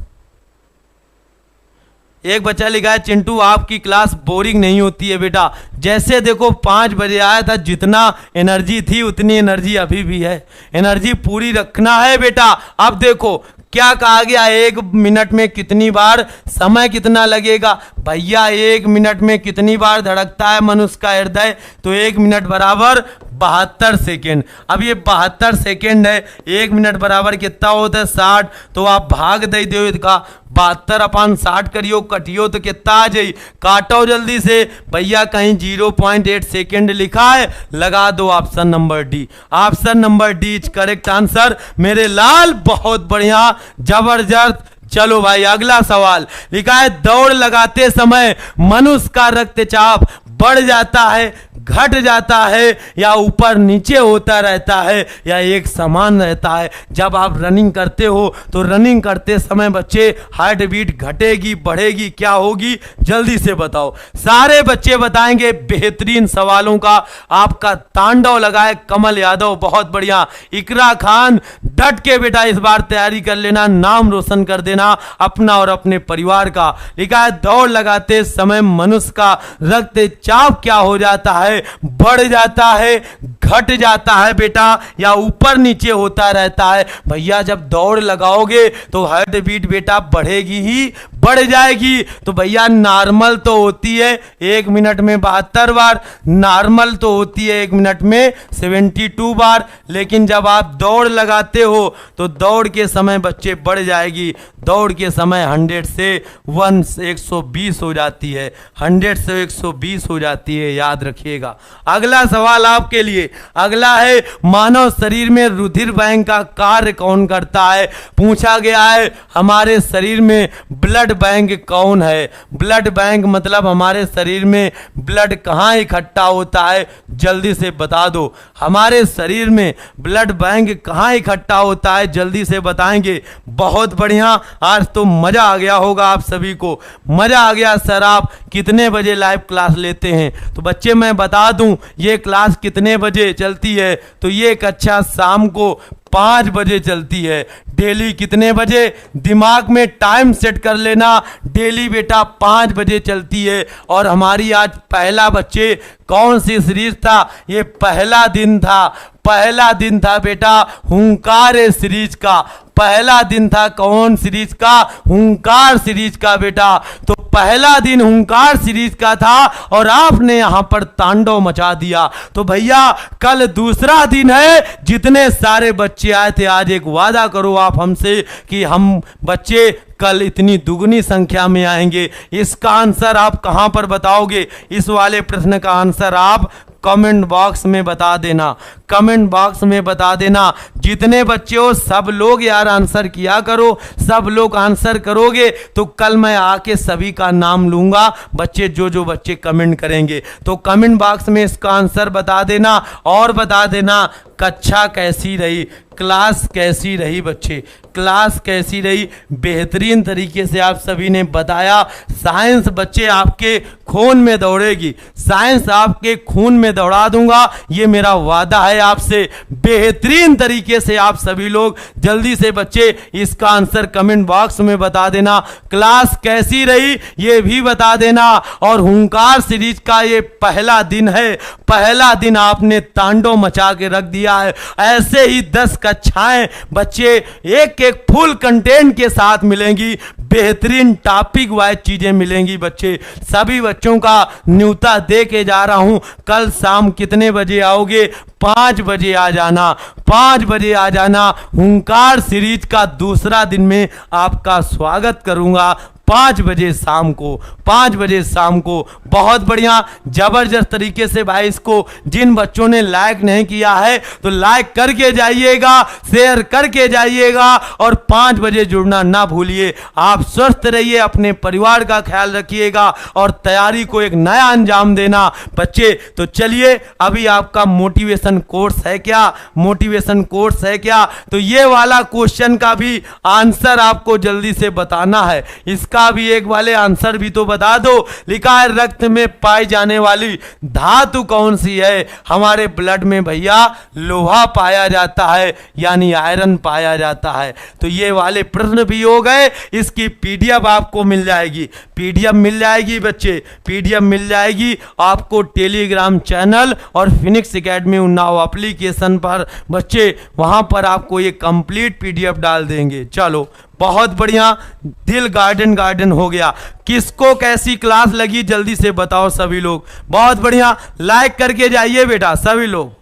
एक बच्चा लिखा है चिंटू आपकी क्लास बोरिंग नहीं होती है बेटा। जैसे देखो 5 बजे आया था, जितना एनर्जी थी उतनी एनर्जी अभी भी है, एनर्जी पूरी रखना है बेटा। अब देखो क्या कहा गया, 1 मिनट में कितनी बार, समय कितना लगेगा भैया, 1 मिनट में कितनी बार धड़कता है मनुष्य का हृदय, तो 1 मिनट बराबर 72 सेकेंड। अब ये 72 सेकेंड है, 1 मिनट बराबर कितना होता है 60, तो आप भाग दे दो इसका 72/60 करियो, कटियो तो कितना आ जाई, काटो जल्दी से भैया, कहीं 0.8 सेकेंड लिखा है, लगा दो option number D. Option number D is correct answer मेरे लाल, बहुत बढ़िया, जबरदस्त। चलो भाई अगला सवाल लिखा है, दौड़ लगाते समय मनुष्य का रक्तचाप बढ़ जाता है, घट जाता है, या ऊपर नीचे होता रहता है, या एक समान रहता है। जब आप रनिंग करते हो तो रनिंग करते समय बच्चे हार्ट बीट घटेगी बढ़ेगी, क्या होगी, जल्दी से बताओ। सारे बच्चे बताएंगे, बेहतरीन सवालों का आपका तांडव लगाए कमल यादव, बहुत बढ़िया। इकरा खान डट के बेटा इस बार तैयारी कर लेना, नाम रोशन कर देना अपना और अपने परिवार का। लिखा है, दौड़ लगाते समय मनुष्य का रक्तचाप क्या हो जाता है, बढ़ जाता है, घट जाता है बेटा, या ऊपर नीचे होता रहता है। भैया जब दौड़ लगाओगे तो हार्ट बीट बेटा बढ़ेगी ही बढ़ जाएगी। तो भैया नॉर्मल तो होती है 1 मिनट में 72 बार, नॉर्मल तो होती है 1 मिनट में 72 बार, लेकिन जब आप दौड़ लगाते हो तो दौड़ के समय बच्चे बढ़ जाएगी। दौड़ के समय 100 से 120 हो जाती है, 100 से 120 हो जाती है, याद रखिएगा। अगला सवाल आपके लिए, अगला है, मानव शरीर में रुधिर बैंक का कार्य कौन करता है। पूछा गया है हमारे शरीर में ब्लड बैंक कौन है। ब्लड बैंक मतलब हमारे शरीर में ब्लड कहाँ इकट्ठा होता है, जल्दी से बता दो। हमारे शरीर में ब्लड बैंक कहाँ इकट्ठा होता है, जल्दी से बताएंगे। बहुत बढ़िया, आज तो मजा आ गया होगा आप सभी को, मजा आ गया। सर आप कितने बजे लाइव क्लास लेते हैं? तो बच्चे मैं बता दूं ये क्लास कितने बजे चलती है, तो ये कक्षा शाम को 5 बजे चलती है। डेली कितने बजे, दिमाग में टाइम सेट कर लेना, डेली बेटा 5 बजे चलती है। और हमारी आज पहला बच्चे कौन सी सीरीज था, ये पहला दिन था, पहला दिन था बेटा हुंकार सीरीज का, पहला दिन था कौन सीरीज का, हुंकार सीरीज का बेटा। तो पहला दिन हुंकार सीरीज का था और आपने यहां पर तांडव मचा दिया। तो भैया कल दूसरा दिन है, जितने सारे बच्चे आए थे आज एक वादा करो आप हमसे कि हम बच्चे कल इतनी दुगनी संख्या में आएंगे। इसका आंसर आप कहां पर बताओगे, इस वाले प्रश्न का आंसर आप कमेंट बॉक्स में बता देना, कमेंट बॉक्स में बता देना। जितने बच्चे हो सब लोग यार आंसर किया करो, सब लोग आंसर करोगे तो कल मैं आके सभी का नाम लूंगा, बच्चे जो जो बच्चे कमेंट करेंगे। तो कमेंट बॉक्स में इसका आंसर बता देना और बता देना कक्षा कैसी रही, क्लास कैसी रही बच्चे, क्लास कैसी रही। बेहतरीन तरीके से आप सभी ने बताया। साइंस बच्चे आपके खून में दौड़ेगी, साइंस आपके खून में दौड़ा दूंगा, ये मेरा वादा है आपसे। बेहतरीन तरीके से आप सभी लोग जल्दी से बच्चे इसका आंसर कमेंट बॉक्स में बता देना। क्लास कैसी रही ये भी बता देना। और हुंकार सीरीज का ये पहला दिन है, पहला दिन आपने तांडव मचा के रख दिया है। ऐसे ही 10 कक्षाएं बच्चे एक एक फुल कंटेंट के साथ मिलेंगी, बेहतरीन टॉपिक वाइज चीजें मिलेंगी बच्चे। सभी बच्चों का न्योता दे के जा रहा हूं, कल शाम कितने बजे आओगे, 5 बजे आ जाना, 5 बजे आ जाना। हुंकार सीरीज का दूसरा दिन में आपका स्वागत करूंगा 5 बजे शाम को, 5 बजे शाम को। बहुत बढ़िया, जबरदस्त तरीके से भाई इसको जिन बच्चों ने लाइक नहीं किया है तो लाइक करके जाइएगा, शेयर करके जाइएगा और 5 बजे जुड़ना ना भूलिए। आप स्वस्थ रहिए, अपने परिवार का ख्याल रखिएगा और तैयारी को एक नया अंजाम देना बच्चे। तो चलिए अभी आपका मोटिवेशन कोर्स है क्या, मोटिवेशन कोर्स है क्या, तो ये वाला क्वेश्चन का भी आंसर आपको जल्दी से बताना है। इसका भी एक वाले आंसर भी तो बता दो। लिखा है रक्त में पाई जाने वाली धातु कौन सी है। हमारे ब्लड में भैया लोहा पाया जाता है, यानी आयरन पाया जाता है। तो ये वाले प्रश्न भी हो गए। इसकी पीडीएफ आपको मिल जाएगी, पीडीएफ मिल जाएगी बच्चे, पीडीएफ मिल जाएगी आपको टेलीग्राम चैनल और फिनिक्स एकेडमी उन्नाव एप्लीकेशन पर बच्चे, वहां पर आपको ये कंप्लीट पीडीएफ डाल देंगे। चलो बहुत बढ़िया, दिल गार्डन गार्डन हो गया। किसको कैसी क्लास लगी जल्दी से बताओ सभी लोग। बहुत बढ़िया, लाइक करके जाइए बेटा सभी लोग।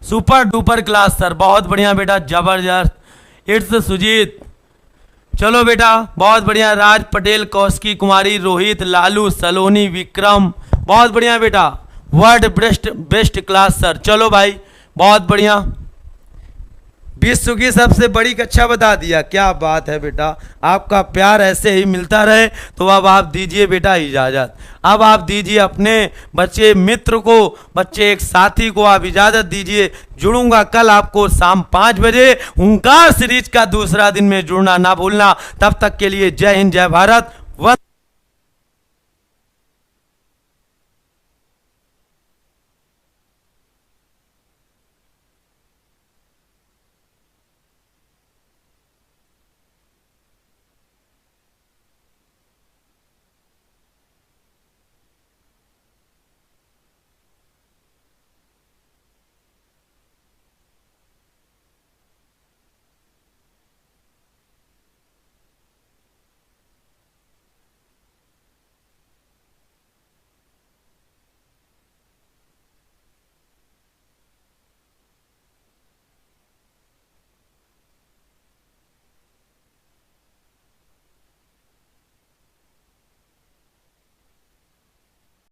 सुपर डुपर क्लास सर, बहुत बढ़िया बेटा, जबरदस्त। इट्स सुजीत, चलो बेटा बहुत बढ़िया। राज पटेल, कौशिकी कुमारी, रोहित, लालू, सलोनी, विक्रम, बहुत बढ़िया बेटा। वर्ल्ड बेस्ट क्लास सर, चलो भाई बहुत बढ़िया। विश्व की सबसे बड़ी कक्षा बता दिया, क्या बात है बेटा। आपका प्यार ऐसे ही मिलता रहे। तो अब आप दीजिए बेटा इजाज़त, अब आप दीजिए अपने बच्चे मित्र को, बच्चे एक साथी को आप इजाज़त दीजिए। जुड़ूंगा कल आपको शाम 5 बजे। हुंकार सीरीज का दूसरा दिन में जुड़ना ना भूलना। तब तक के लिए जय हिंद, जय भारत।